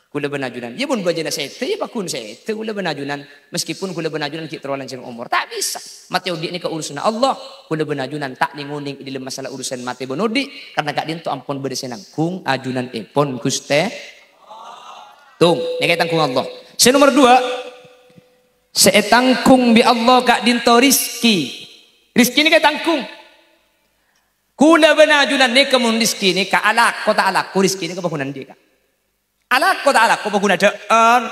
Kula benajunan. Ya pun bajana sete, ya pakun sete. Kula benajunan. Meskipun kula benajunan kita terlalu lanceng umur. Tak bisa. Mati odik ni ke urusan Allah. Kula benajunan tak ninguning di dalam masalah urusan mati ben odik. Karena gak dintu ampun berdesenang. Kung ajunan epon guste. Tung. Ini kaitan kung Allah. Saya nomor 2. Seetangkung bi Allah gak dintu rizki. Rizki ni kaitangkung. Kula benajunan ni kemun rizki ni ka alak. Kota alak. Ku rizki ni kebangunan dia kak. Alak kok baguna dean.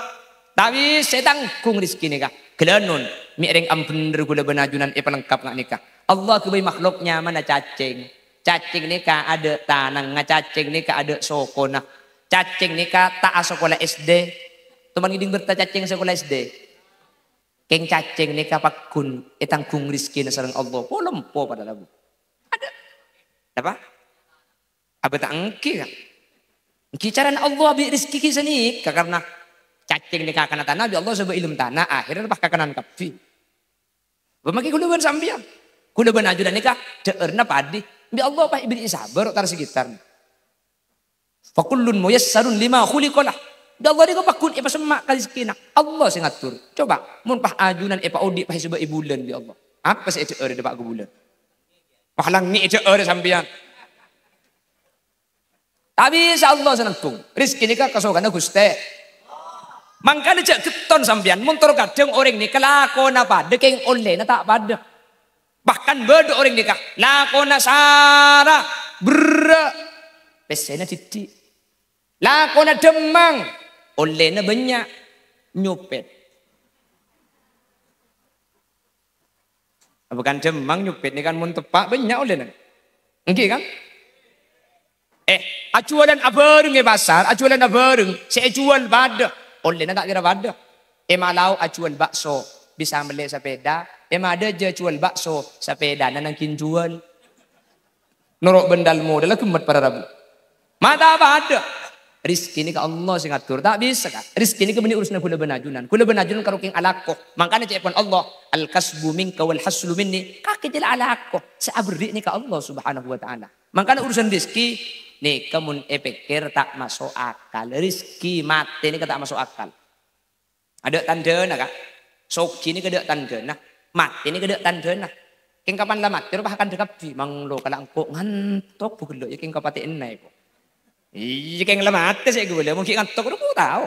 Tapi saya tanggung rizki ni kak. Kelanun. Mi'ring ampun gula benajunan pelengkap ngak nikah. Allah kebai makhluknya mana cacing. Cacing ni kak ada tanang. Cacing ni kak ada sokona. Cacing ni kak tak sekolah SD. Teman ngiding berta cacing sekolah SD. Keng cacing ni kak pakun. Tanggung rizki na sarang Allah. Oh lempo pada lagu. Ada. Apa? Apa tak engki kak? Kicaran Allah bi rizki kisah ni karena cacing ni kakana tanah bi Allah sebab ilmu tanah akhirnya lepas kakanan kapi. Bemaki kuluban sambian. Kuluban ajudan ni kah deerna padi bi Allah pa ibni sabar tar sekitar. Fa kullun muyassarun lima khuliqalah. Bi Allah ni ko pakun ipa semak rizkina. Allah sing ngatur. Coba mun pah ajunan ipa odi pah sebab ibulan bi Allah. Apa sih deer depak bulan? Pahlang ni deer sambian. Tapi insya Allah senangkung. Rizki ni kan kasokan Guste. Mangkana cak keton sambian. Muntur kadang orang ni kelakon apa. Dekeng oleh na tak pada. Bahkan beda orang ni kah. Lakona sara. Berra. Pesena titik. Lakona demang. Oleh na banyak. Nyopet. Bukan demang nyopet ni kan mun tepak banyak oleh na. Engki kan? Acualan abareng pasar, acualan abareng, saya jual pada, oleh nak kira pada. Malau acual bakso, bisa beli sepeda, ada je jual bakso, sepeda nanangkin jual. Norok bendalmu, adalah kemat para Rabu. Mata apa ada? Rizki ni ke Allah sing ngatur, tak bisa kan? Rizki ni ke beni urusan kula benajunan. Kula benajunan karuking alakoh. Makanya cepon Allah, al-kasbu minka wal haslu minni, kaki jela alakoh. Seabri ni ke Allah subhanahu wa ta'ala. Makanya urusan rizki, nih kemun pikir tak masuk akal. Rizki mati ni tak masuk akal. Ada tanda nak kak? Soki ni ada tanda nak. Mati ni ada tanda nak. Keng kapan lah mati? Rupa akan dekapi. Mang lo kalau angkok ngantok bukan lo. Ya keng kapatiin nai po. Iya keng lah mati saya gue boleh. Mungkin ngantok lu tahu.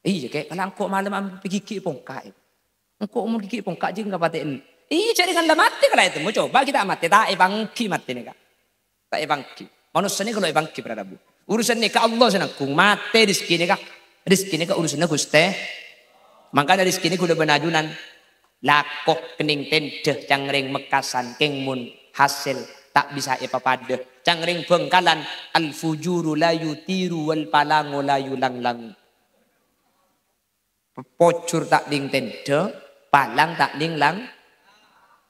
Iya keng kalau angkok malam am gigi pongkai. Angkok mau gigi pongkai je kapatiin. Iya jadi kan lah mati kalau itu. Mau coba kita mati tak bangki mati ni kak. Tak bangki. Manusia ni kalau bangki beradabu. Urusan ni ke Allah senangkung mati rizki ni kak. Rizki ni kak urusannya Guste. Maka dari rizki ni kuda benajunan. Lakok kening tendeh cangring mekasan kengmun hasil tak bisa ipapada. Cangring Bengkalan al fujuru la yutiru wal palango la yulang-lang. Pocur tak ding tendeh, palang tak ding lang.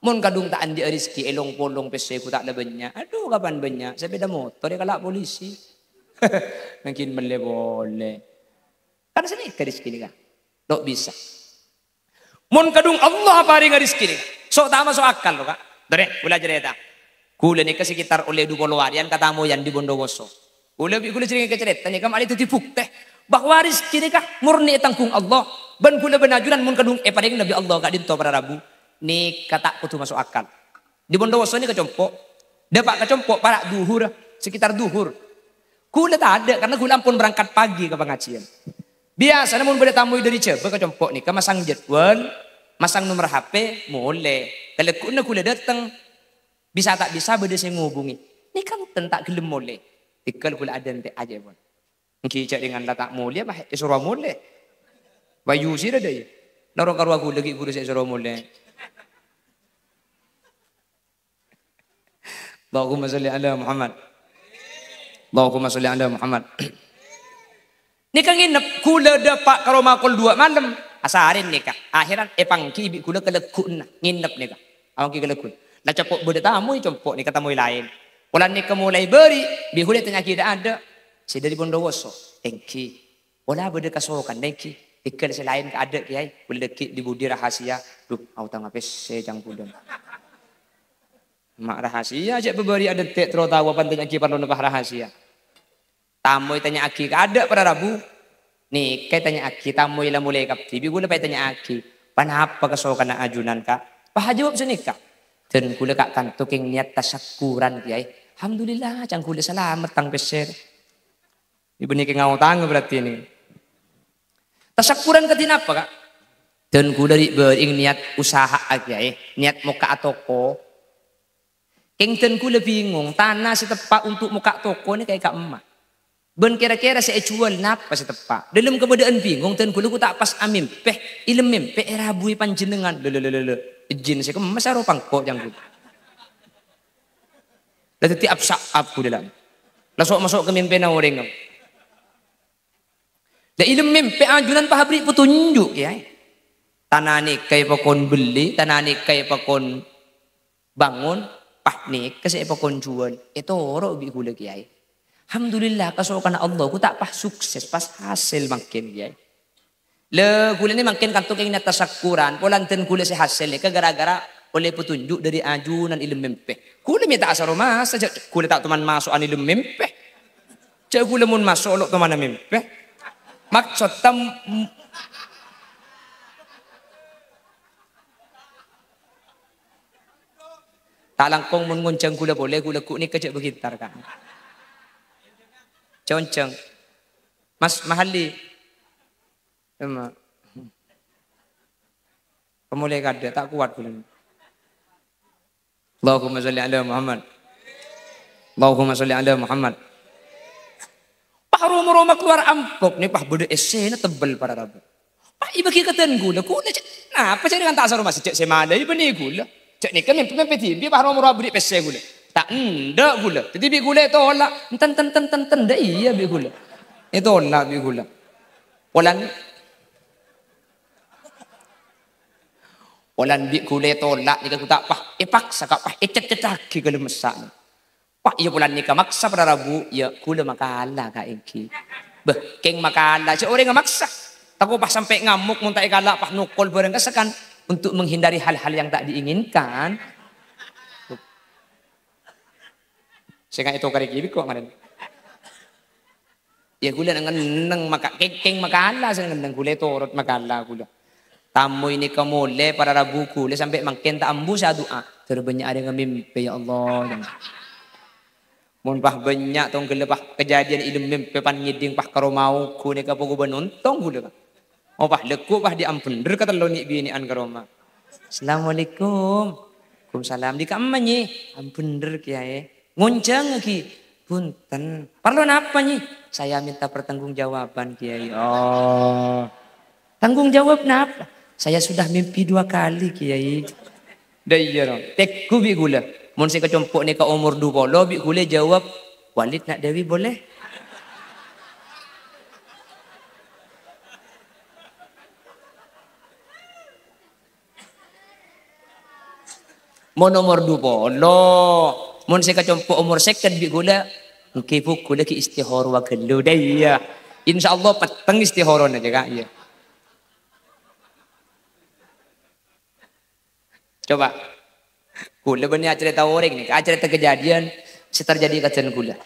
Mun kadung tak andi rizki elong polong peseku tak ada banyak. Aduh kapan banyak? Sepeda motor dia kalak polisi. Mungkin boleh. Kan sini ke rizki ni kan. Tak bisa. Mun kadung Allah paring rizki ni. So tama so akal lo kak. Dore, kula cerita. Kula nika sekitar oleh 20 harian katamu yang di Bondowoso. Kula cerita nika mali itu dibukti bahwa rizki nika murni tanggung Allah. Ban kula benajuran mun kadung paring Nabi Allah kak dinto para Rabu. Ni kata kutu masuk akal. Di Bondowoso ni kecompok. Dapat kecompok para duhur sekitar duhur. Kula tak ada karena kula pun berangkat pagi ke pengajian. Biasa namun boleh tamu dari coba kecompok nih, masang jadwal, masang nomor HP, mulai. Kalau kula datang, bisa tak bisa beda saya ngubungi. Ini kan tentak gelem mulai. Tikal kula ada nanti aja pun. Kicak dengan letak mulia, bah suruh mulai. Bayu sih ada ya. Lorong karu aku lagi guru saya suruh mulai. Allahumma salli ala Muhammad. Allahumma salli ala Muhammad. Nikah nginep kula dapat karo makul 2 malam. Asarin nikah. Akhiran pangki ibi kula kelekun nginep nikah. Awang ki kelekun. Lah cepok beda tamu compok nikah tamu lain. Ulan nikah mulai beri, bi kula tanya ki ada. Si dari Bondowoso. Engki. Wala beda kasokan neki. Ikal selain ka ada kiai. Boleh dekik di budi rahasia. Duh, au tang apes sejang pudon. Mak rahasia aja bebari ada tek terus tahu apa tanya ki parlo nepah rahasia. Tamu tanya aki ada pada Rabu. Nih, kayak tanya aki tamu ilah mulai kap TV. Gula pay tanya aki, panapa kasokan na ajunan ka? Pahajawab sa nikah. Dan gula kak kantuking niat tasyakuran kiai. Alhamdulillah, cang gula salamat tang peser. Ibu nih ngawang berarti ini. Tasyakuran katin apa kak? Dan gula bering niat usaha kiai, niat muka toko. Kengten gula bingung, tanah si tepak untuk muka toko ini kayak kak emak. Ben kira-kira saya jual napa saya tepak. Dalam keadaan bingung dan kula ku tak pas amim peh ilem mimpe rabui panjenengan. Lele izin saya kemas aro pangkok janggut. Lah tiap saat ku dalam. Langsung masuk ke mimpi na orang. Da ilem mimpe ajunan pahabri petunjuk ya. Tanah ni kay pakon beli, tanah ni kay pakon bangun, pah ni kasi pakon jual. Ito oro bi kula kiai. Alhamdulillah kasokan Allah ku tak pas sukses pas hasil makin ya. Le kula ni makin kantung keng natasakuran polanten kula si hasil ke gara-gara oleh petunjuk dari ajunan ilmu mimpi. Kula minta asaro mas saja kula tak teman masuk an ilmu mimpi. Cak kula mun masuk olok teman mimpi. Maksud tam tak langkong mun ngonceng kula boleh kula ku ni kecek begitar kan. Conceng, Mas Mahali, sama, pemulai kada tak kuat pula. Allahumma salli ala Muhammad. Allahumma salli ala Muhammad. Pak rumah keluar amplop nih pak bodoh esena tebel pada Rabu. Pak ibu kikatan gula, nah apa cari dengan tak asal rumah sejak semada ibu nih gula. Cek nih kan mimpi tibi pak rumah beri pese gula. Tak ndak gula. Jadi bi gula tolak. Ten dah iya bi gula. Itu tolak bi gula. Walan bi gula tolak ni ku tak pah. Paksa kak pah cet-cet ke lemesak. Pak iya bulan ni ka maksa pada Rabu ya gula makala ka iki. Beh keng makala si orang maksa. Aku pah sampai ngamuk muntah ikala pah nukol bareng kasakan untuk menghindari hal-hal yang tak diinginkan. Saya itu kari kibi kok ngaran. Ya gula nang maka keng makala saya nang gula torot makala gula. Tamu ini kamole para Rabu gula sampai makin tak ambu sa doa. Terbanyak ada yang mimpi ya Allah. Mun pah banyak tong gelepah kejadian ilmu mimpi pan ngiding pah karo mau ku ni ka pogo benontong gula. Oh pah leku pah diampun der kata lo ni bini an karo ma. Assalamualaikum. Waalaikumsalam di kamanya. Ampun der kiai. Ngonceng lagi, punten. Perlu apa nih? Saya minta pertanggungjawaban kiai. Oh, tanggung jawab napa? Saya sudah mimpi 2 kali kiai. Dah iya dong. Tekku bi gula. Mun saya kecompok ni ke umur 20 bi gula jawab, Walid nak Dewi boleh? Mun umur 20. Mun saya kecompok umur second bi gula, kipu gula ki istihor wa gelu dah iya. Insyaallah peteng istihoron aja kak iya. Coba. Kula benih cerita orang nih, cerita kejadian terjadi kajian kula.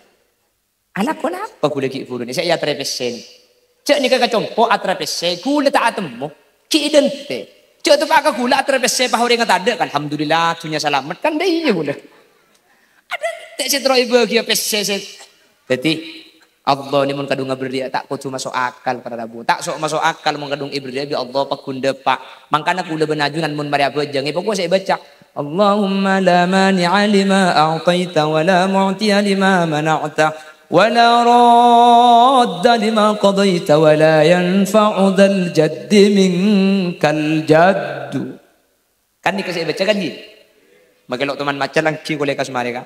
Anak kenapa kula ki furu ni? Saya terpesen. Cek ni kakak compo atrapesen, kula tak atemu. Ki idente. Cek tu pak kula atrapesen pah orang tak ada kan. Alhamdulillah dunia selamat kan dia kula. Ada tak setro ibu kia pesen. Jadi Allah ni mun kadung ngaberi tak kudu masuk akal para rabu. Tak sok masuk akal mun kadung ibri bi Allah pakunda pak. Mangkana kula benajunan mun mari apa jange pokok saya baca. Allahumma la mani'a lima a'taita wa la mu'tiya lima mana'ta wa la radda lima qadaita wa la yanfa'u dzal jaddi minkal jaddu. Kan ni saya baca kan ni. Magelok teman maca lagi kolek kasmare ka.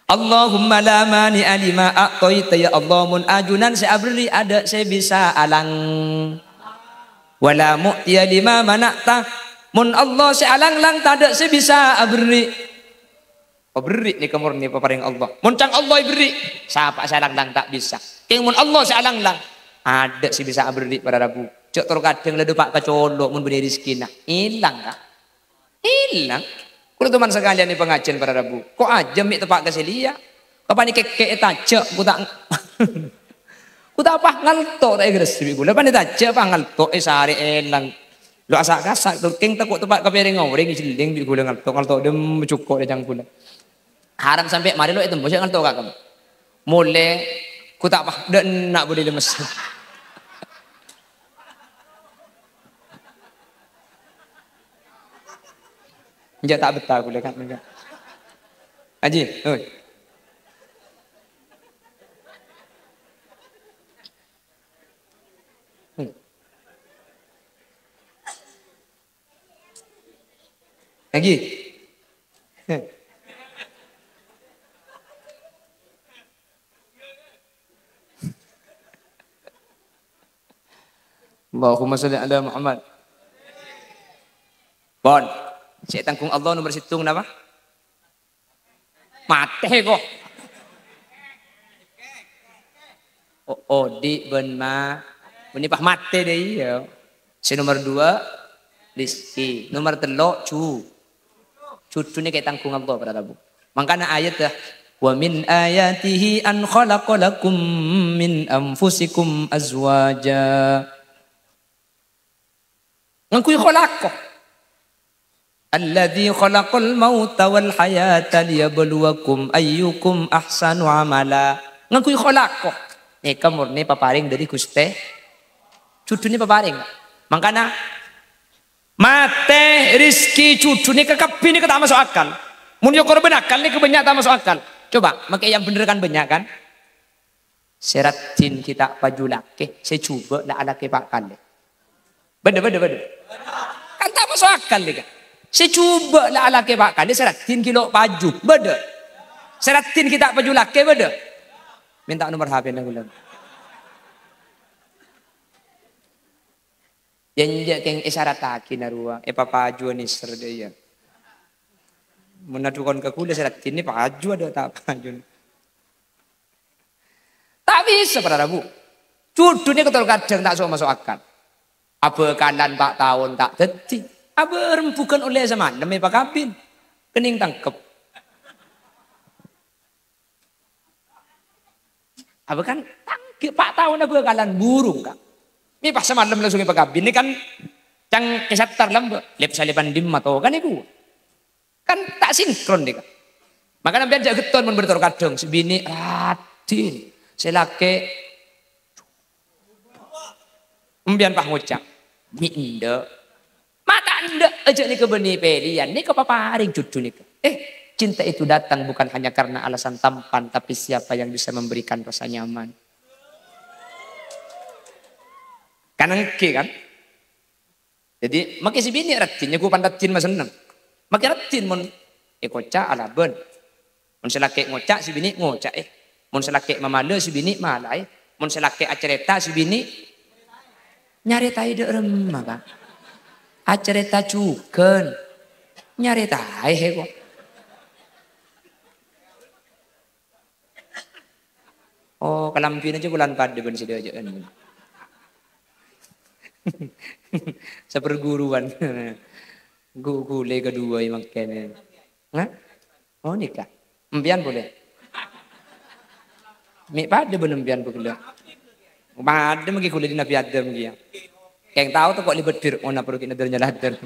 Allahumma la mani'a lima a'taita ya Allah mun ajunan saya beri ada saya bisa alang wala mu'tiya lima mana'ta mun Allah saya alang-lang tak ada saya bisa beri beri ni kemur ni paparing Allah mun cang Allah beri siapa saya alang-lang tak bisa king mun Allah saya alang-lang ada saya bisa beri pada rabu cek terkadang ledu pak kecolok mun beri rezeki nah hilang kah hilang. Kalau teman sekalian ni pengajian pada rabu, kok aja mik tepak ke selia? Kapan ni kek tajak, ku tak, ku tak apa ngalto tak igres bibu. Lepas ni tajak apa ngalto sehari elang. Lo asak kasak tu, king takut tepak ke piring orang ijiling bibu ngalto dem cukup dia jangkul. Haram sampai mari lo itu bosnya ngalto kak kamu. Mulai ku tak apa, dan nak boleh lemes. Dia tak betah aku dekat mereka. Haji, oi. Haji. Allahumma salli ala Muhammad. Bon. Cik tangkung Allah nomor situng apa? Mate kok. Di benma. Ini pah mate deh ya. Si nomor 2 rizki. Nomor 3 cucu ni kayak tangkung Allah pada tabu. Makanya ayat dah. Wa min ayatihi an khalaqalakum min anfusikum azwaja. Ngakui khalaqah. Alladzi khalaqal mauta wal hayata liyabluwakum ayyukum ahsanu amala. Ngakui khalaqah. Ni kamur ni paparing dari Gusti. Cucu ni paparing. Makana mate rizki cucu ni kekapi ni tak masuk akal. Mun yo korban akal ni kebanyak tak masuk akal. Coba, makai yang bener kan banyak kan? Seratin kita pajulake, saya coba lah alake pak kali. Beda. Kan tak masuk akal ni kan? Saya coba lah alake pak kali, seratin kilo paju, beda. Seratin kita pajulake, beda. Minta nomor HP nak ulang. Yang keng isyarat taki narua, papa ni serdaya. Menadukan ke kuda seratin ni paju ada tak paju. Tak bisa pada rabu. Cucu ni kadang tak masuk akal. Apa kanan 4 tahun tak teti. Apa rempukan oleh zaman demi pak kabin. Kening tangkep. Apa kan tangkep 4 tahun apa kalan burung kan. Ini pas semalam langsung pak kabin ni kan cang kesatar lambe. Lep salipan dim atau kan iku. Kan tak sinkron dia kan. Maka nabi aja geton mun bertor kadang sebini ratin. Selake mbian pah ngucap. Mi inde. Mata inde aja ni ke benih pelian. Ni ke paparing cucu ni ke. Cinta itu datang bukan hanya karena alasan tampan. Tapi siapa yang bisa memberikan rasa nyaman. Kan engke kan. Jadi makai si bini ratin. Aku pandatin mas seneng. Makai ratin mun. Kocak ala ben. Mun selake ngocak si bini ngocak Mun selake mamale si bini malai. Mun selake acereta si bini nyaretai de remah kan. Acereta cuken. Nyaretai kok. Oh, kalampin aja bulan pada ben sida aja. Seperguruan. Gule kedua yang makan. Hah? Oh nikah. Empian boleh. Mi pada benempian boleh. Pada magi kulit di nabi Adam dia. Keng tahu tuh kok libet Fir'aun perlu kita dernya lader.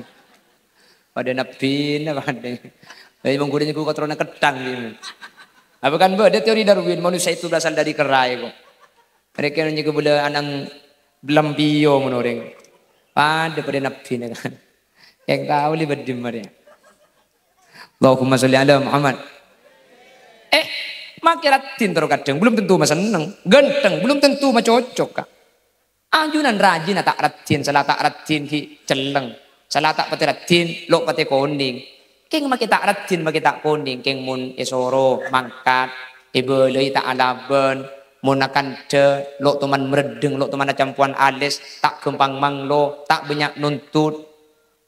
Pada nabi na pada. Tapi menggunakan ku kotornya ketang dia. Apa kan ada teori Darwin manusia itu berasal dari kerai kok. Mereka yang juga boleh anang belambio menoreng. Pada nabi na kan. Yang tahu libet di mana. Allahumma sholli ala Muhammad. Makiratin terkadang belum tentu mas seneng, ganteng belum tentu mas cocok kak. Anjunan rajin tak ratin, salah tak ratin ki celeng, salah tak pati ratin, lo pati koning. Keng maki tak ratin, maki tak koning, keng mun esoro mangkat, ibelai tak alaben, mun akan de, lo teman meredeng, lo teman campuan alis, tak gempang manglo, tak banyak nuntut,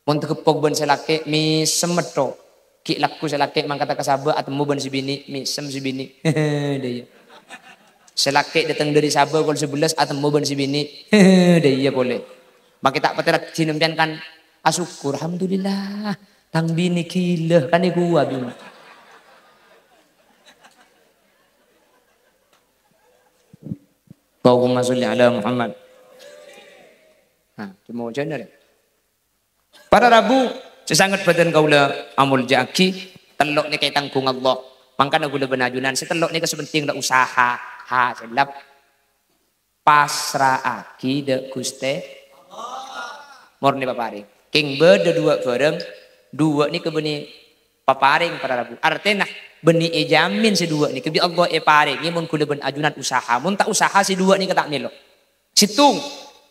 mun tekepok ben selake mi semedo. Ki laku selake mangkata kasaba atau mau ban si bini misem si bini dia selake datang dari Sabah kalau 11 atau mau ban si bini dia boleh maka tak peterat sinempian kan asyukur alhamdulillah tang bini kila kan gua bini Allahumma sholli ala Muhammad. Nah, cuma jenar. Para Rabu sesangat badan kaula amul jaki telok ni kay tangkung Allah mangkana gula benajunan si telok ni kasebenting da usaha ha selap pasraaki de Guste murni paparing king beda dua bareng dua ni kebeni paparing para Rabu artinya beni ejamin si dua ni kebi Allah paring mun gula benajunan usaha mun tak usaha si dua ni kata milo situng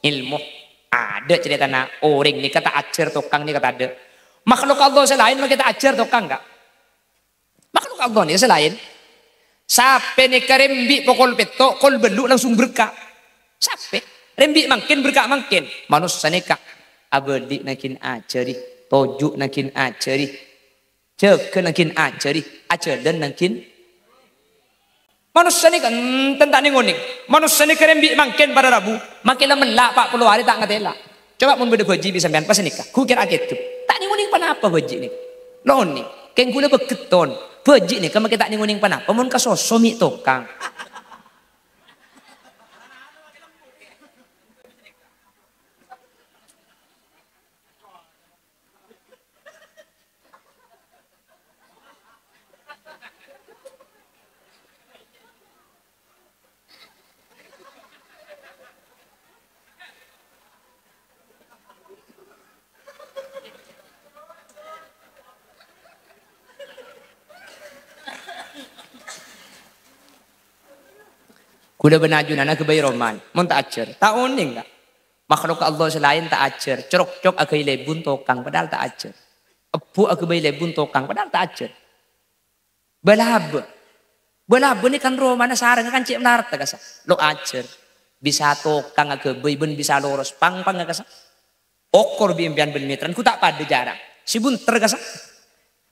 ilmu ada cerita na orang ni kata ajar tukang ni kata ada makhluk Allah selain kita ajar tukang enggak? Makhluk Allah ni selain sampai ni kerembi pokol peto kol belu langsung berkah. Sampai rembi makin berkah makin manusia ni kak abadi nakin ajari tojuk nakin ajari cek nakin ajari ajar dan nakin manusia ni kan tentang ni ngoning manusia ni kerembi makin pada Rabu makin lah melak 40 hari tak ngatela coba mun beda baji bisa sampean pas nikah ku kira gitu tak ninguning panapa baji ni lo ni keng gula beketon baji ni kama kita ninguning panapa mun kasosomi tokang kuda benajunan aku bayi roman mun tak ajar tak oning enggak makhluk Allah selain tak ajar cerok-cok aku lebun tokang padahal tak ajar ebu aku bayi lebun tokang padahal tak ajar balab ni kan romana sarang kan cik melarat tak kasa lo ajar bisa tokang aku bayi ben bisa loros pang kasa okor biimpian ben mitran ku tak pada jarang si bunter kasa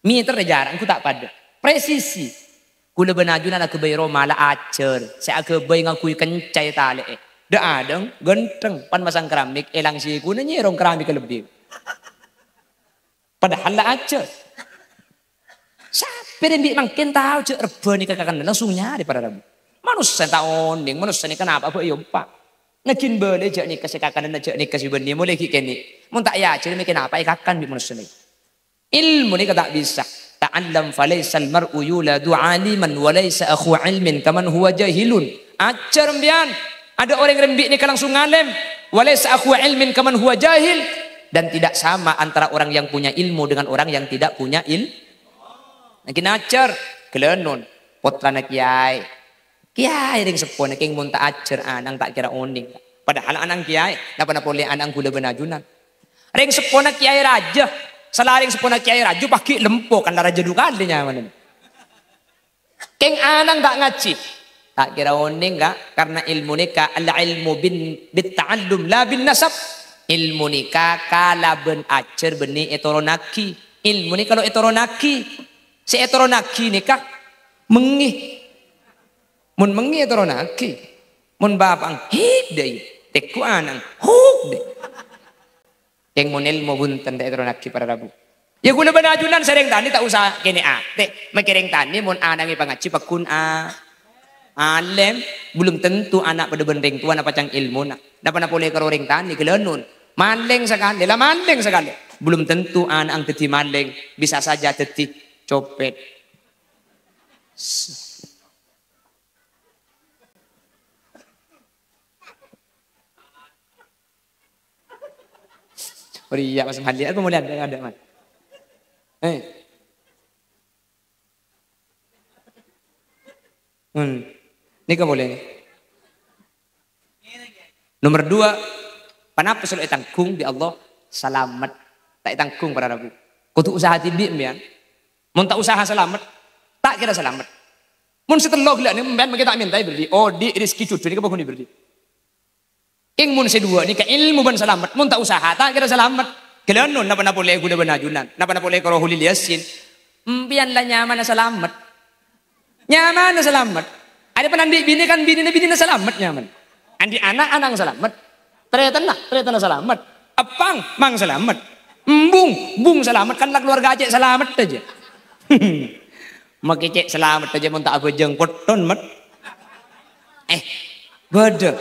meter jarang ku tak pada presisi kula benajunan aku bayi Roma la acer saya aku bayi ngakui kencai tali dah adeng genteng pan masang keramik elang si kuna nyerong keramik lebih padahal la acer sampai rembi makin tahu cek reba ni kakak langsung nyari pada Rabu manusia tak oning manusia ni kenapa apa pak ngakin boleh jak ni kasih kakak dan jak ni kasih benih mulai kini mun tak ya acer mikir apa ikakan bi manusia ni ilmu ni tak bisa ta'allam falaisal mar'u yuladu aliman walaysa akhu ilmin kaman huwa jahilun ajar mbian ada orang rembik ni kan langsung alim walaysa akhu ilmin kaman huwa jahil dan tidak sama antara orang yang punya ilmu dengan orang yang tidak punya lagi ajar kelenon putra na kiai ring sepon king mun tak ajar anang tak kira oning padahal anang kiai napa boleh anang gula benajunan ring sepon na kiai raja salaring sepona kiai raju pakai lempo kan raja dukan dia mana keng anang tak ngaji tak kira oning enggak karena ilmu nikah al ilmu bit ta'allum la bin nasab ilmu nikah kala ben acer beni etoronaki ilmu ni kalau etoronaki si etoronaki nikah mengi mun mengi etoronaki mun bapang hik deh teku anang huk deh Keng monel mo bunten da etro nakki para rabu. Ya gula banajunan sering tani tak usah kene te makiring tani mon anangi pangaci pakun alem belum tentu anak pada bendeng tua na pacang ilmu na dapat na boleh keroreng tani kelenun mandeng sekali lah mandeng sekali belum tentu anak ang teti mandeng bisa saja teti copet. Oh iya Mas Hadi, apa mau lihat ada Mas? Ini kamu boleh. Nomor 2, panapa selalu tangkung di Allah selamat, tak tangkung para rabu. Kutu usaha tibi mbian. Mun tak usaha selamat, tak kira selamat. Mun setelok lihat ni mbian kita minta berdi. Oh di rezeki cucu ni kebakun berdi. King mun sedua ni ke ilmu ban selamat, mun tak usaha tak kira selamat. Kelonun napa na boleh kuda benajunan, napa na boleh karo hulil yasin. Mbian lah nyaman na selamat. Nyaman na selamat. Ada penandi bini kan bini na selamat nyaman. Andi anak selamat. Ternyata na selamat. Apang mang selamat. Bung selamat kan lah keluarga acek selamat aja. Makicek selamat aja mun tak abejeng poton mat. Beda.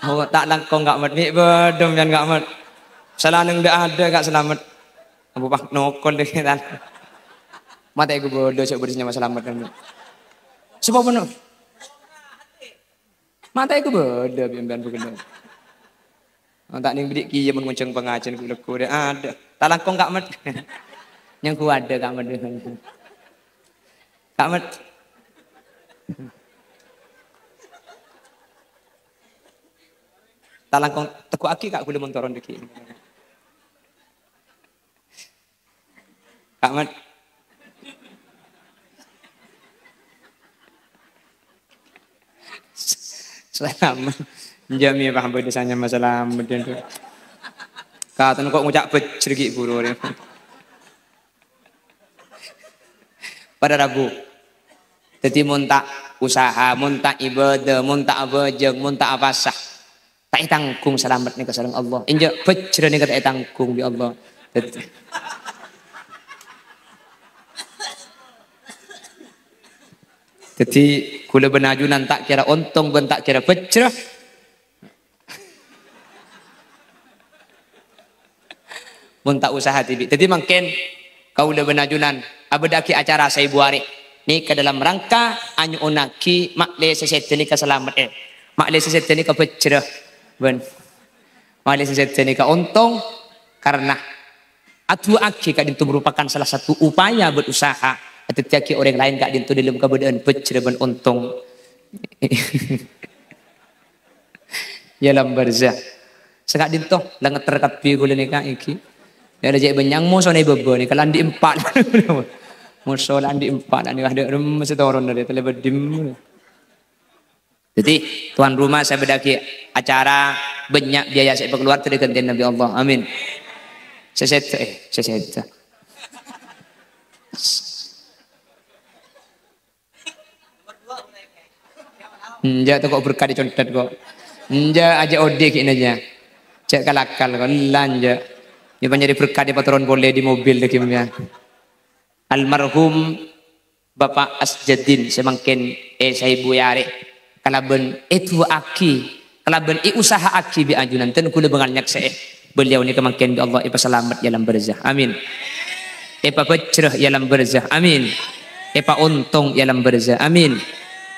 Oh tak langkong gak mat ni bedom yang gak mat. Salah nang dak ada gak selamat. Abu pak nokol deh kan. Mata aku bodoh cek bersihnya selamat kan. Sebab benar. Mata aku bodoh biar begitu. Tak ning bidik kiye mun ngonceng pengajian ku leku ada. Tak langkong gak mat. Yang ku ada gak mat. Gak mat. Tak langkong teku aki kak kudu montoron deki. Kak mat. Selamat. Jami paham bedesanya masalah meden tu. Kata kok ngucap becriki buru ni. Pada Rabu. Jadi muntak usaha, muntak ibadah, muntak abajeng, muntak apasah. Tak tanggung selamat ni kesarang Allah. Injak becre ni kata tanggung di Allah. Jadi kula benajunan tak kira untung ben tak kira becre. Mun tak usaha tibi. Jadi mungkin kau udah benajunan abadaki acara saya buari ni ke dalam rangka anyu onaki makle sesete ni keselamat makle sesete ni kepecreh ben makle sesete ni ke untung karena atu aki kak dintu merupakan salah satu upaya berusaha tetapi orang lain kak dintu dalam keadaan pecreh ben untung ya lam barzah sekak dintu langat terkapi gula ni kak iki. Ya ada jek benyang musuh ni bebo ni kalau andi 4. Musuh lah andi 4 ni ada mesti turun dari telebedim. Jadi tuan rumah saya bedaki acara banyak biaya saya keluar dari gantian Nabi Allah. Amin. Seseta. Nja tu kok berkah dicontet kok. Nja aja odik ini aja. Cek kalakal kok lanja. Ini menjadi berkah di patron boleh di mobil deh kimia. Almarhum Bapak Asjadin semangkin saya ibu yare kalaben itu aki kalaben usaha aki bi ajunan ten kula bengalnyak saya beliau ni kemangkin bi Allah ipa selamat dalam berzah amin ipa pecreh dalam berzah amin ipa untung dalam berzah amin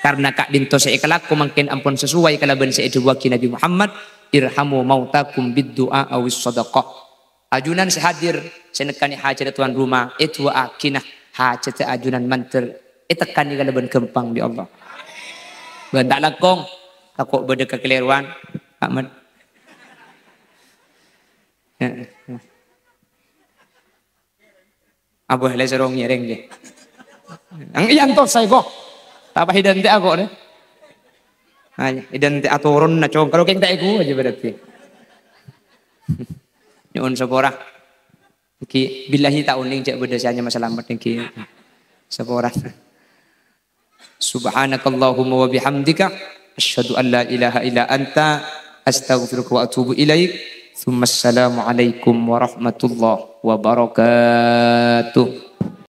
karena kak dinto saya kalaku mangkin ampun sesuai kalaben saya diwaki Nabi Muhammad irhamu mautakum bid du'a awis sadaqah. Ajunan sehadir senekani hajat tuan rumah itu akinah hajat ajunan manter tekan di kalaban kempang di Allah. Bentak lakong takut beda kekeliruan Ahmad. Abu helai serong nyereng je. Ang iyan to saya kok. Apa hidante aku deh. Hanya hidante aturon na cong kalau keng tak aku aja berarti. Nyun sepora ki billahi ta'uning cek bedasanya masalah niki sepora subhanakallahumma wa bihamdika asyhadu an la ilaha illa anta astaghfiruka wa atubu ilaik Assalamualaikum warahmatullahi wabarakatuh.